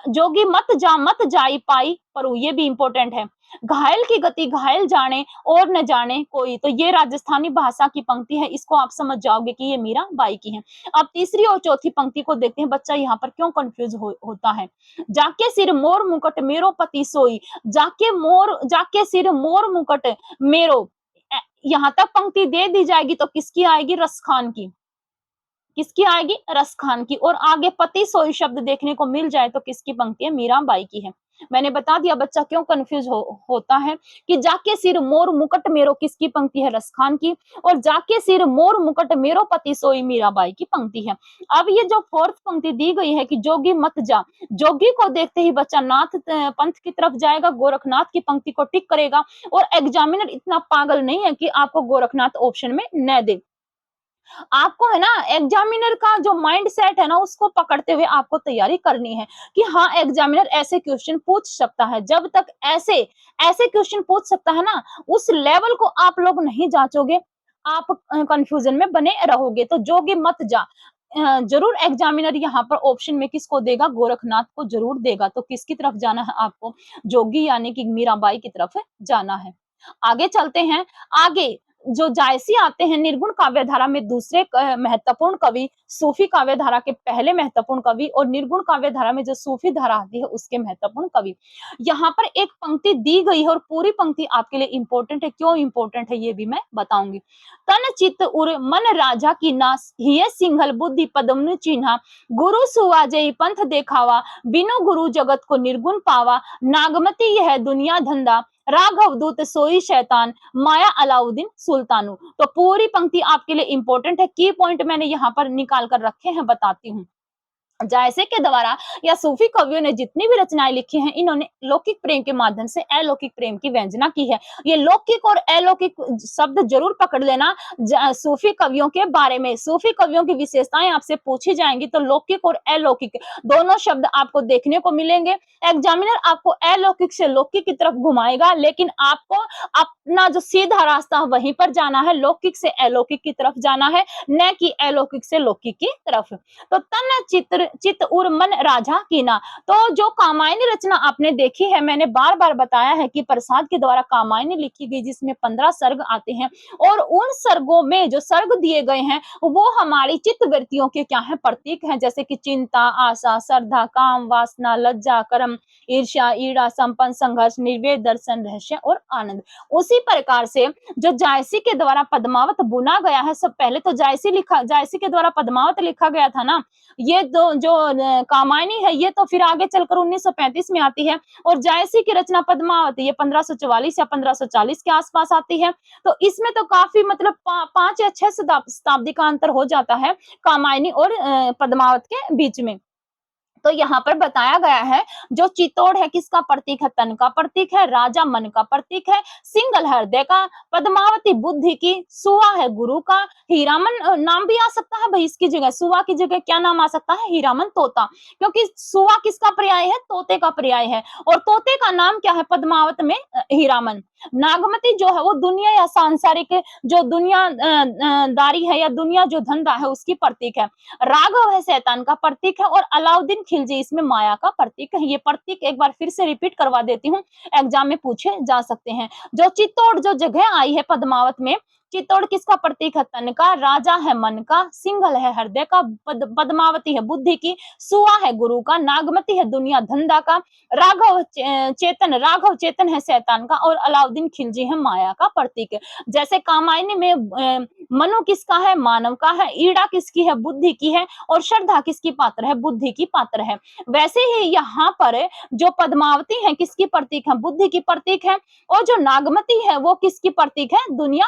जोगी मत जाई पाई परू, ये भी इंपॉर्टेंट है। घायल की गति घायल जाने और न जाने कोई, तो ये राजस्थानी भाषा की पंक्ति है। इसको आप समझ जाओगे कि ये मीराबाई की है। अब तीसरी और चौथी पंक्ति को देखते हैं, बच्चा यहाँ पर क्यों कंफ्यूज होता है। जाके सिर मोर मुकुट मेरो पति सोई, जाके सिर मोर मुकुट मेरो, यहाँ तक पंक्ति दे दी जाएगी तो किसकी आएगी? रस खान की। किसकी आएगी? रस खान की। और आगे पति सोई शब्द देखने को मिल जाए तो किसकी पंक्ति है? मीराबाई की है। मैंने बता दिया बच्चा क्यों कंफ्यूज होता है कि जाके सिर मोर मुकुट मेरो किसकी पंक्ति है? रस खान की। और जाके सिर मोर मुकुट मेरो पति सोई मीराबाई की पंक्ति है। अब ये जो फोर्थ पंक्ति दी गई है कि जोगी मत जा, जोगी को देखते ही बच्चा नाथ पंथ की तरफ जाएगा, गोरखनाथ की पंक्ति को टिक करेगा। और एग्जामिनर इतना पागल नहीं है कि आपको गोरखनाथ ऑप्शन में न दे। आपको है ना एग्जामिनर का जो माइंड सेट है ना, उसको पकड़ते हुए आपको तैयारी करनी है कि हाँ एग्जामिनर ऐसे क्वेश्चन पूछ सकता है। जब तक ऐसे ऐसे क्वेश्चन पूछ सकता है ना, उस लेवल को आप लोग नहीं जांचोगे, आप कंफ्यूजन में बने रहोगे। तो जोगी मत जा, जरूर एग्जामिनर यहाँ पर ऑप्शन में किसको देगा? गोरखनाथ को जरूर देगा। तो किसकी तरफ जाना है आपको? जोगी यानी कि मीराबाई की तरफ जाना है। आगे चलते हैं। आगे जो जायसी आते हैं निर्गुण काव्य धारा में दूसरे महत्वपूर्ण कवि, सूफी काव्य धारा के पहले महत्वपूर्ण कवि, और निर्गुण काव्य धारा में जो सूफी धारा आती है उसके महत्वपूर्ण कवि। यहाँ पर एक पंक्ति दी गई है और पूरी पंक्ति आपके लिए इंपॉर्टेंट है। क्यों इंपॉर्टेंट है ये भी मैं बताऊंगी। तन चित उर मन राजा की नास, हिय सिंघल बुद्धि पदमनु चिन्हा, गुरु सुवाजई पंथ देखावा, बिनु गुरु जगत को निर्गुण पावा, नागमती यह दुनिया धंधा, राघव दूत सोई शैतान, माया अलाउद्दीन सुल्तानू। तो पूरी पंक्ति आपके लिए इंपॉर्टेंट है। की पॉइंट मैंने यहाँ पर निकाल कर रखे हैं, बताती हूँ। जायसे के द्वारा या सूफी कवियों ने जितनी भी रचनाएं लिखी हैं, इन्होंने लौकिक प्रेम के माध्यम से अलौकिक प्रेम की व्यंजना की है। ये लौकिक और अलौकिक शब्द जरूर पकड़ लेना सूफी कवियों के बारे में। सूफी कवियों की विशेषताएं आपसे पूछी जाएंगी तो लौकिक और अलौकिक दोनों शब्द आपको देखने को मिलेंगे। एग्जामिनर आपको अलौकिक से लौकिक की तरफ घुमाएगा, लेकिन आपको अपना जो सीधा रास्ता वहीं पर जाना है, लौकिक से अलौकिक की तरफ जाना है, न कि अलौकिक से लौकिक की तरफ। तो तन चित उर मन राजा कीना, तो जो कामायनी रचना आपने देखी है, मैंने बार बार बताया है कि प्रसाद के द्वारा कामायनी लिखी गई, जिसमें 15 सर्ग आते हैं, और उन सर्गों में जो सर्ग दिए गए हैं वो हमारी चित्त वृत्तियों के क्या है? प्रतीक हैं। जैसे कि चिंता, आशा, श्रद्धा, काम, वासना, लज्जा, कर्म, ईर्ष्या, ईड़ा, संपन्न, संघर्ष, निर्वेद, दर्शन, रहस्य और आनंद। उसी प्रकार से जो जायसी के द्वारा पद्मावत बुना गया है, सब पहले तो जायसी के द्वारा पद्मावत लिखा गया था ना, ये जो कामायनी है ये तो फिर आगे चलकर 1935 में आती है, और जायसी की रचना पद्मावत ये 1544 या 1540 के आसपास आती है। तो इसमें तो काफी मतलब 5 या 6 शताब्दी का अंतर हो जाता है कामायनी और पद्मावत के बीच में। तो यहाँ पर बताया गया है जो चित्तौड़ है किसका प्रतीक है, तन का प्रतीक है, राजा मन का प्रतीक है, सिंगल हृदय का, पद्मावती बुद्धि की, सुआ है गुरु का, हीरामन नाम भी आ सकता है भाई इसकी जगह, सुआ की जगह क्या नाम आ सकता है, हीरामन तोता, क्योंकि सुआ किसका पर्याय है, तोते का पर्याय है, और तोते का नाम क्या है पद्मावत में, हीरामन। नागमती जो है वो दुनिया या सांसारिक जो दुनिया दारी है या दुनिया जो धंधा है उसकी प्रतीक है, राघव है शैतान का प्रतीक है, और अलाउद्दीन खिलजी इसमें माया का प्रतीक है। ये प्रतीक एक बार फिर से रिपीट करवा देती हूँ, एग्जाम में पूछे जा सकते हैं। जो चित्तौड़ जो जगह आई है पद्मावत में, चित्तौड़ किसका प्रतीक है, तन का, राजा है मन का, सिंघल है हृदय का, पद्मावती है बुद्धि की, सुआ है गुरु का, नागमती है दुनिया धंधा का, राघव चेतन है शैतान का, और अलाउद्दीन खिलजी है माया का प्रतीक है। जैसे कामायनी में मनु किसका है, मानव का है, ईड़ा किसकी है, बुद्धि की है, और श्रद्धा किसकी पात्र है, बुद्धि की पात्र है। वैसे ही यहाँ पर जो पद्मावती है किसकी प्रतीक है, बुद्धि की प्रतीक है, और जो नागमती है वो किसकी प्रतीक है, दुनिया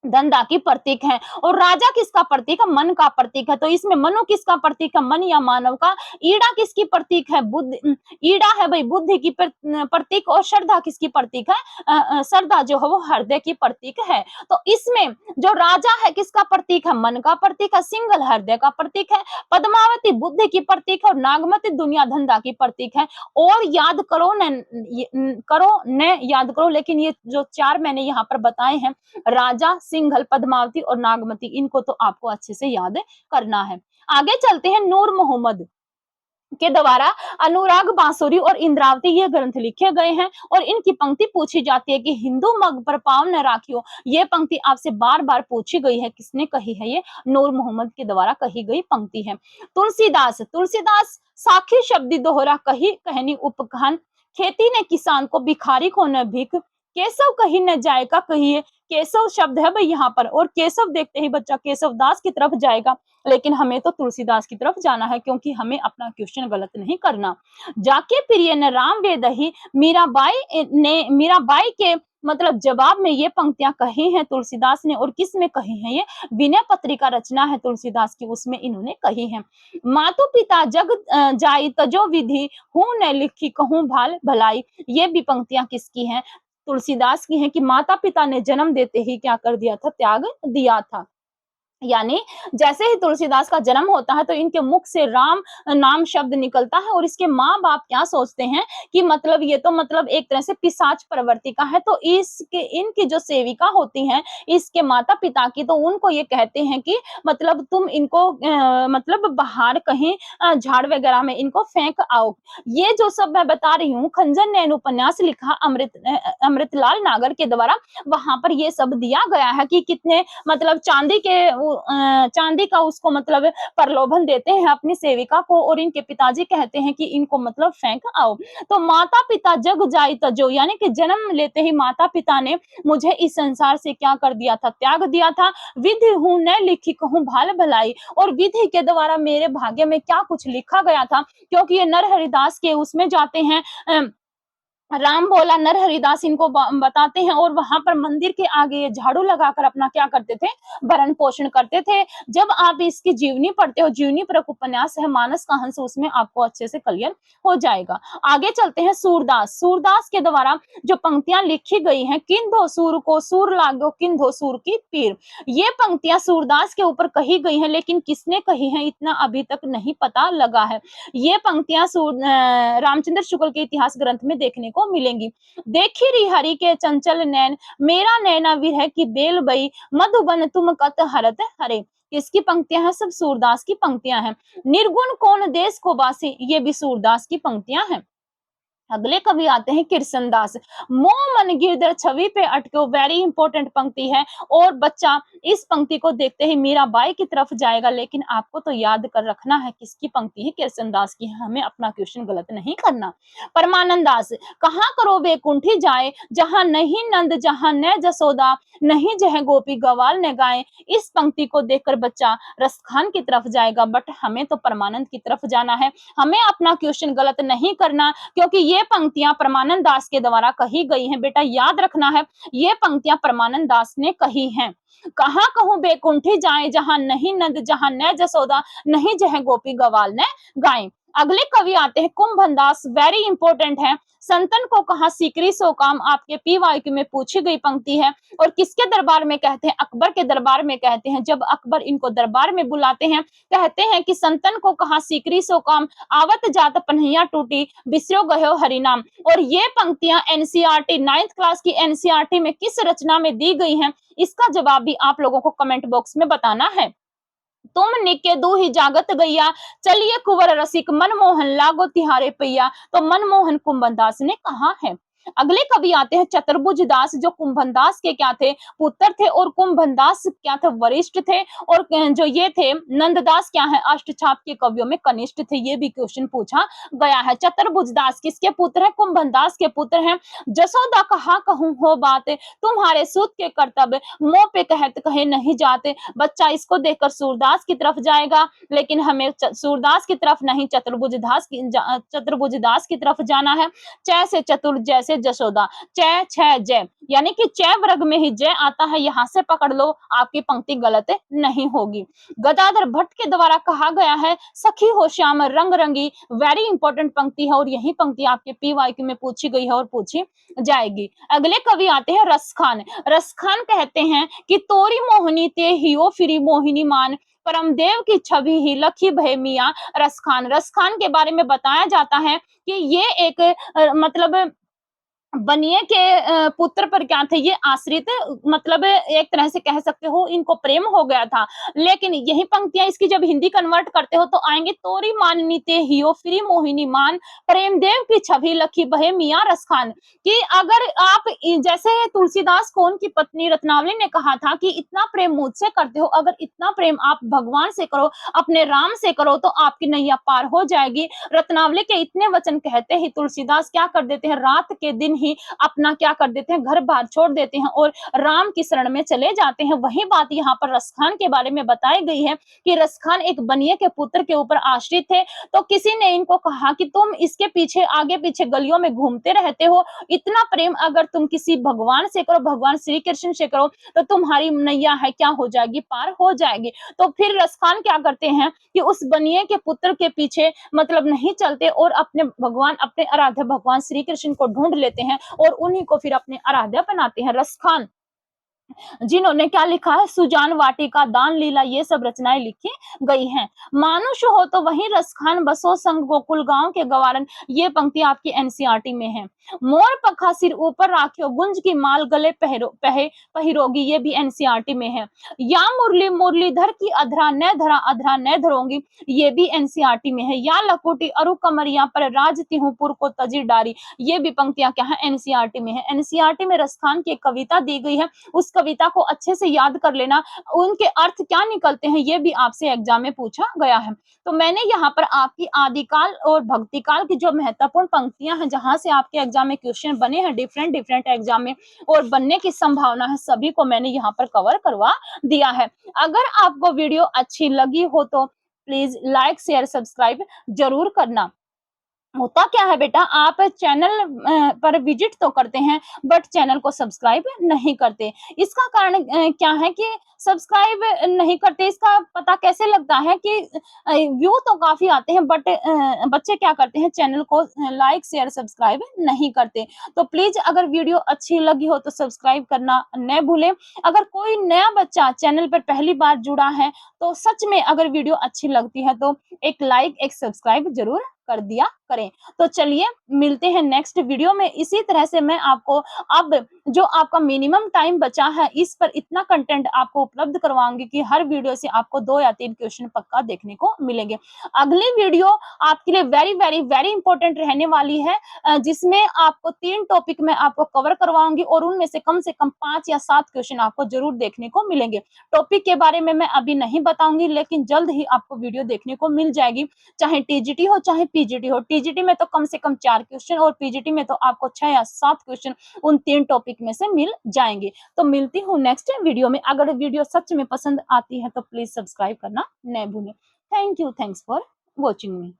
धंधा की प्रतीक है, और राजा किसका प्रतीक है, मन का प्रतीक है। तो इसमें मनु किसका प्रतीक है, मन या मानव का, ईड़ा किसकी प्रतीक है, बुद्धि, ईड़ा है भाई बुद्धि की प्रतीक, और श्रद्धा किसकी प्रतीक है, श्रद्धा जो है वो हृदय की प्रतीक है। तो इसमें जो राजा है किसका प्रतीक है, मन का प्रतीक है, सिंगल हृदय का प्रतीक है, पद्मावती बुद्धि की प्रतीक है, और नागमती दुनिया धंधा की प्रतीक है। और याद करो न याद करो, लेकिन ये जो चार मैंने यहाँ पर बताए हैं, राजा, सिंघल, पद्मावती और नागमती, इनको तो आपको अच्छे से याद करना है। आगे चलते हैं, नूर मोहम्मद के द्वारा अनुराग बांसुरी और इंद्रावती ये ग्रंथ लिखे गए हैं, और इनकी पंक्ति पूछी जाती है कि हिंदू मग पर पांव न राखियो। ये पंक्ति आपसे बार बार पूछी गई है, किसने कही है, ये नूर मोहम्मद के द्वारा कही गई पंक्ति है। तुलसीदास साखी शब्दी दोहरा कही कहनी उपकहन, खेती ने किसान को, भिखारी को न भीख, केशव कही न जायका कहिए। केशव शब्द है भाई यहाँ पर, और केशव देखते ही बच्चा केशव दास की तरफ जाएगा, लेकिन हमें तो तुलसीदास की तरफ जाना है, क्योंकि हमें अपना क्वेश्चन गलत नहीं करना। जाके प्रिय न राम वेदही, मीराबाई के मतलब जवाब में ये पंक्तियां कही हैं तुलसीदास ने, और किस में कही हैं, ये विनय पत्रिका रचना है तुलसीदास की, उसमें इन्होंने कही है। मातु पिता जग जाई तजो विधि, हूं न लिखी कहूं भाल भलाई। ये भी पंक्तियां किसकी हैं, तुलसीदास की हैं, कि माता पिता ने जन्म देते ही क्या कर दिया था, त्याग दिया था। यानी जैसे ही तुलसीदास का जन्म होता है तो इनके मुख से राम नाम शब्द निकलता है, और इसके माँ बाप क्या सोचते हैं कि मतलब ये तो मतलब एक तरह से पिशाच प्रवृत्ति का है, तो इसके इनकी जो सेविका होती हैं इसके माता पिता की, तो उनको ये कहते हैं कि मतलब तुम इनको मतलब बाहर कहीं झाड़ वगैरह में इनको फेंक आओ। ये जो सब मैं बता रही हूँ, खंजन ने उपन्यास लिखा अमृतलाल नागर के द्वारा, वहां पर ये सब दिया गया है कि कितने मतलब चांदी का उसको मतलब प्रलोभन देते हैं अपनी सेविका को, और इनके पिताजी कहते हैं कि इनको मतलब फेंक आओ। तो माता पिता जग जाई तजो, यानी कि जन्म लेते ही माता पिता ने मुझे इस संसार से क्या कर दिया था, त्याग दिया था। विधि हूं न लिखी कहूं भाल भलाई, और विधि के द्वारा मेरे भाग्य में क्या कुछ लिखा गया था, क्योंकि ये नरहरिदास के उसमें जाते हैं, राम बोला नरहरिदास इनको बताते हैं, और वहां पर मंदिर के आगे ये झाड़ू लगाकर अपना क्या करते थे, भरण पोषण करते थे। जब आप इसकी जीवनी पढ़ते हो, जीवनी पर उपन्यास है मानस का हंस, उसमें आपको अच्छे से क्लियर हो जाएगा। आगे चलते हैं, सूरदास के द्वारा जो पंक्तियां लिखी गई हैं, किंधो सूर को सूर लागो किंधो सूर की पीर, ये पंक्तियां सूरदास के ऊपर कही गई हैं, लेकिन किसने कही है इतना अभी तक नहीं पता लगा है। ये पंक्तियां रामचंद्र शुक्ल के इतिहास ग्रंथ में देखने को मिलेंगी। देखी री हरि के चंचल नैन, मेरा नैना विरह की बेल बई, मधुबन तुम कत हरत हरे। किसकी पंक्तियां हैं, सब सूरदास की पंक्तियां हैं। निर्गुण कौन देश को बासी, ये भी सूरदास की पंक्तियां हैं। अगले कवि आते हैं किरसनदास, मोह मन गिरधर छवि पे अटके, वेरी इंपॉर्टेंट पंक्ति है, और बच्चा इस पंक्ति को देखते ही मीराबाई की तरफ जाएगा, लेकिन आपको तो याद कर रखना है किसकी पंक्ति है, किरसनदास की, हमें अपना क्वेश्चन गलत नहीं करना। परमानंद दास, कहाँ करो बेकुंठी जाए, जहां नहीं नंद जहां न जसोदा, नहीं जह गोपी गवाल न गाए। इस पंक्ति को देखकर बच्चा रसखान की तरफ जाएगा, बट हमें तो परमानंद की तरफ जाना है, हमें अपना क्वेश्चन गलत नहीं करना, क्योंकि ये पंक्तियां परमानंद दास के द्वारा कही गई हैं। बेटा याद रखना है, ये पंक्तियां परमानंद दास ने कही हैं। कहाँ कहूं बेकुंठी जाए, जहां नहीं नंद जहां न जसोदा, नहीं जह गोपी गवाल ने गाए। अगले कवि आते हैं कुंभनदास, वेरी इंपॉर्टेंट है। संतन को कहा सीकरी सो काम, आपके पीवाईक्यू में पूछी गई पंक्ति है। और किसके दरबार में कहते हैं? अकबर के दरबार में कहते हैं। जब अकबर इनको दरबार में बुलाते हैं, कहते हैं कि संतन को कहा सीकरी सो काम, आवत जात पन्हिया टूटी, बिसरो गयो हरिनाम। और ये पंक्तियां एनसीईआरटी 9th क्लास की एनसीईआरटी में किस रचना में दी गई हैं, इसका जवाब भी आप लोगों को कमेंट बॉक्स में बताना है। तुम निके दूही जागत गैया, चलिए कुंवर रसिक, मनमोहन लागो तिहारे पैया। तो मनमोहन कुंभनदास ने कहा है। अगले कवि आते हैं चतुर्भुज दास, जो कुंभनदास के क्या थे? पुत्र थे। और कुंभनदास क्या थे? वरिष्ठ थे। और जो ये थे नंददास क्या है? अष्टछाप के कवियों में कनिष्ठ थे। ये भी क्वेश्चन पूछा गया है। चतुर्भुज दास किसके पुत्र है? कुंभनदास के पुत्र हैं। जसोदा कहा कहूं हो बात, तुम्हारे सूत के कर्तव्य, मुंह पे कहत कहे नहीं जाते। बच्चा इसको देखकर सूरदास की तरफ जाएगा, लेकिन हमें सूरदास की तरफ नहीं, चतुर्भुज दास की तरफ जाना है। चय से चतुर, जैसे जसोदा, चय छय जय, यानी कि चय वर्ग में ही जय आता है, यहां से पकड़ लो, आपकी पंक्ति गलत नहीं होगी। गदाधर भट्ट के द्वारा कहा गया है सखी हो श्याम रंग रंगी, वेरी इंपॉर्टेंट पंक्ति है। और यही पंक्ति आपके पीवाईक्यू में पूछी गई है और पूछी जाएगी। अगले कवि आते हैं रसखान। रसखान कहते हैं कि तोरी मोहिनी ते हियो फिरी मोहिनी मान, परमदेव की छवि ही लखी भय मिया। रसखान, रसखान के बारे में बताया जाता है कि ये एक मतलब बनिए के पुत्र पर क्या थे? ये आश्रित, मतलब एक तरह से कह सकते हो इनको प्रेम हो गया था। लेकिन यही पंक्तियां इसकी जब हिंदी कन्वर्ट करते हो तो आएंगे तोरी माननी ते हियो फिरी मोहिनी मान, प्रेमदेव की छवि लखी बहे मियां रसखान। कि अगर आप जैसे तुलसीदास को उनकी पत्नी रत्नावली ने कहा था कि इतना प्रेम मुझसे करते हो, अगर इतना प्रेम आप भगवान से करो, अपने राम से करो, तो आपकी नैया पार हो जाएगी। रत्नावली के इतने वचन कहते ही तुलसीदास क्या कर देते हैं? रात के दिन ही अपना क्या कर देते हैं? घर बार छोड़ देते हैं और राम की शरण में चले जाते हैं। वही बात यहाँ पर रसखान के बारे में बताई गई है कि रसखान एक बनिए के पुत्र के ऊपर आश्रित थे। तो किसी ने इनको कहा कि तुम इसके पीछे आगे पीछे गलियों में घूमते रहते हो, इतना प्रेम अगर तुम किसी भगवान से करो, भगवान श्री कृष्ण से करो, तो तुम्हारी नैया है क्या हो जाएगी? पार हो जाएगी। तो फिर रसखान क्या करते हैं कि उस बनिए के पुत्र के पीछे मतलब नहीं चलते और अपने भगवान, अपने आराध्य भगवान श्री कृष्ण को ढूंढ लेते हैं और उन्हीं को फिर अपने आराध्य बनाते हैं। रसखान जिन्होंने क्या लिखा है? सुजान वाटिका, दान लीला, ये सब रचनाएं लिखी गई हैं। मानुष हो तो वही रसखान, बसो संग गोकुल गांव के गवारन, ये पंक्ति आपकी एनसीईआरटी में है। मोर पंखा सिर ऊपर राखियो, गुंज की माल गले पहिरोगी, ये भी एनसीईआरटी में है। या मुरली मुरलीधर की अधरा न धरोगी, ये भी एनसीईआरटी में है। या लकुटी अरु कमरिया पर राजती हूँ पुर को तजी डारी, ये भी पंक्तियां क्या है? एनसीईआरटी में है। एनसीईआरटी में रसखान की एक कविता दी गई है, उस कविता को अच्छे से याद कर लेना, उनके अर्थ क्या निकलते हैं ये भी आपसे एग्जाम में पूछा गया है। तो मैंने यहाँ पर आपकी आदिकाल और भक्तिकाल की जो महत्वपूर्ण पंक्तियां हैं, जहां से आपके एग्जाम में क्वेश्चन बने हैं डिफरेंट एग्जाम में और बनने की संभावना है, सभी को मैंने यहाँ पर कवर करवा दिया है। अगर आपको वीडियो अच्छी लगी हो तो प्लीज लाइक शेयर सब्सक्राइब जरूर करना। होता क्या है बेटा, आप चैनल पर विजिट तो करते हैं बट चैनल को सब्सक्राइब नहीं करते। इसका कारण क्या है कि सब्सक्राइब नहीं करते? इसका पता कैसे लगता है कि व्यू तो काफी आते हैं बट बच्चे क्या करते हैं? चैनल को लाइक शेयर सब्सक्राइब नहीं करते। तो प्लीज अगर वीडियो अच्छी लगी हो तो सब्सक्राइब करना न भूलें। अगर कोई नया बच्चा चैनल पर पहली बार जुड़ा है तो सच में अगर वीडियो अच्छी लगती है तो एक लाइक एक सब्सक्राइब जरूर कर दिया करें। तो चलिए मिलते हैं नेक्स्ट वीडियो में। इसी तरह से मैं आपको अब जो आपका मिनिमम टाइम बचा है, इस पर इतना कंटेंट आपको उपलब्ध करवाऊंगी कि हर वीडियो से आपको 2 या 3 क्वेश्चन पक्का देखने को मिलेंगे। अगली वीडियो आपके लिए वेरी वेरी वेरी इंपॉर्टेंट रहने वाली है, जिसमें आपको 3 टॉपिक में आपको कवर करवाऊंगी और उनमें से कम 5 या 7 क्वेश्चन आपको जरूर देखने को मिलेंगे। टॉपिक के बारे में मैं अभी नहीं बताऊंगी, लेकिन जल्द ही आपको वीडियो देखने को मिल जाएगी, चाहे टीजीटी हो चाहे पीजीटी हो। टीजीटी में तो कम से कम 4 क्वेश्चन और पीजीटी में तो आपको 6 या 7 क्वेश्चन उन 3 टॉपिक में से मिल जाएंगे। तो मिलती हूँ नेक्स्ट वीडियो में। अगर वीडियो सच में पसंद आती है तो प्लीज सब्सक्राइब करना न भूलें। Thank you, thanks for watching me.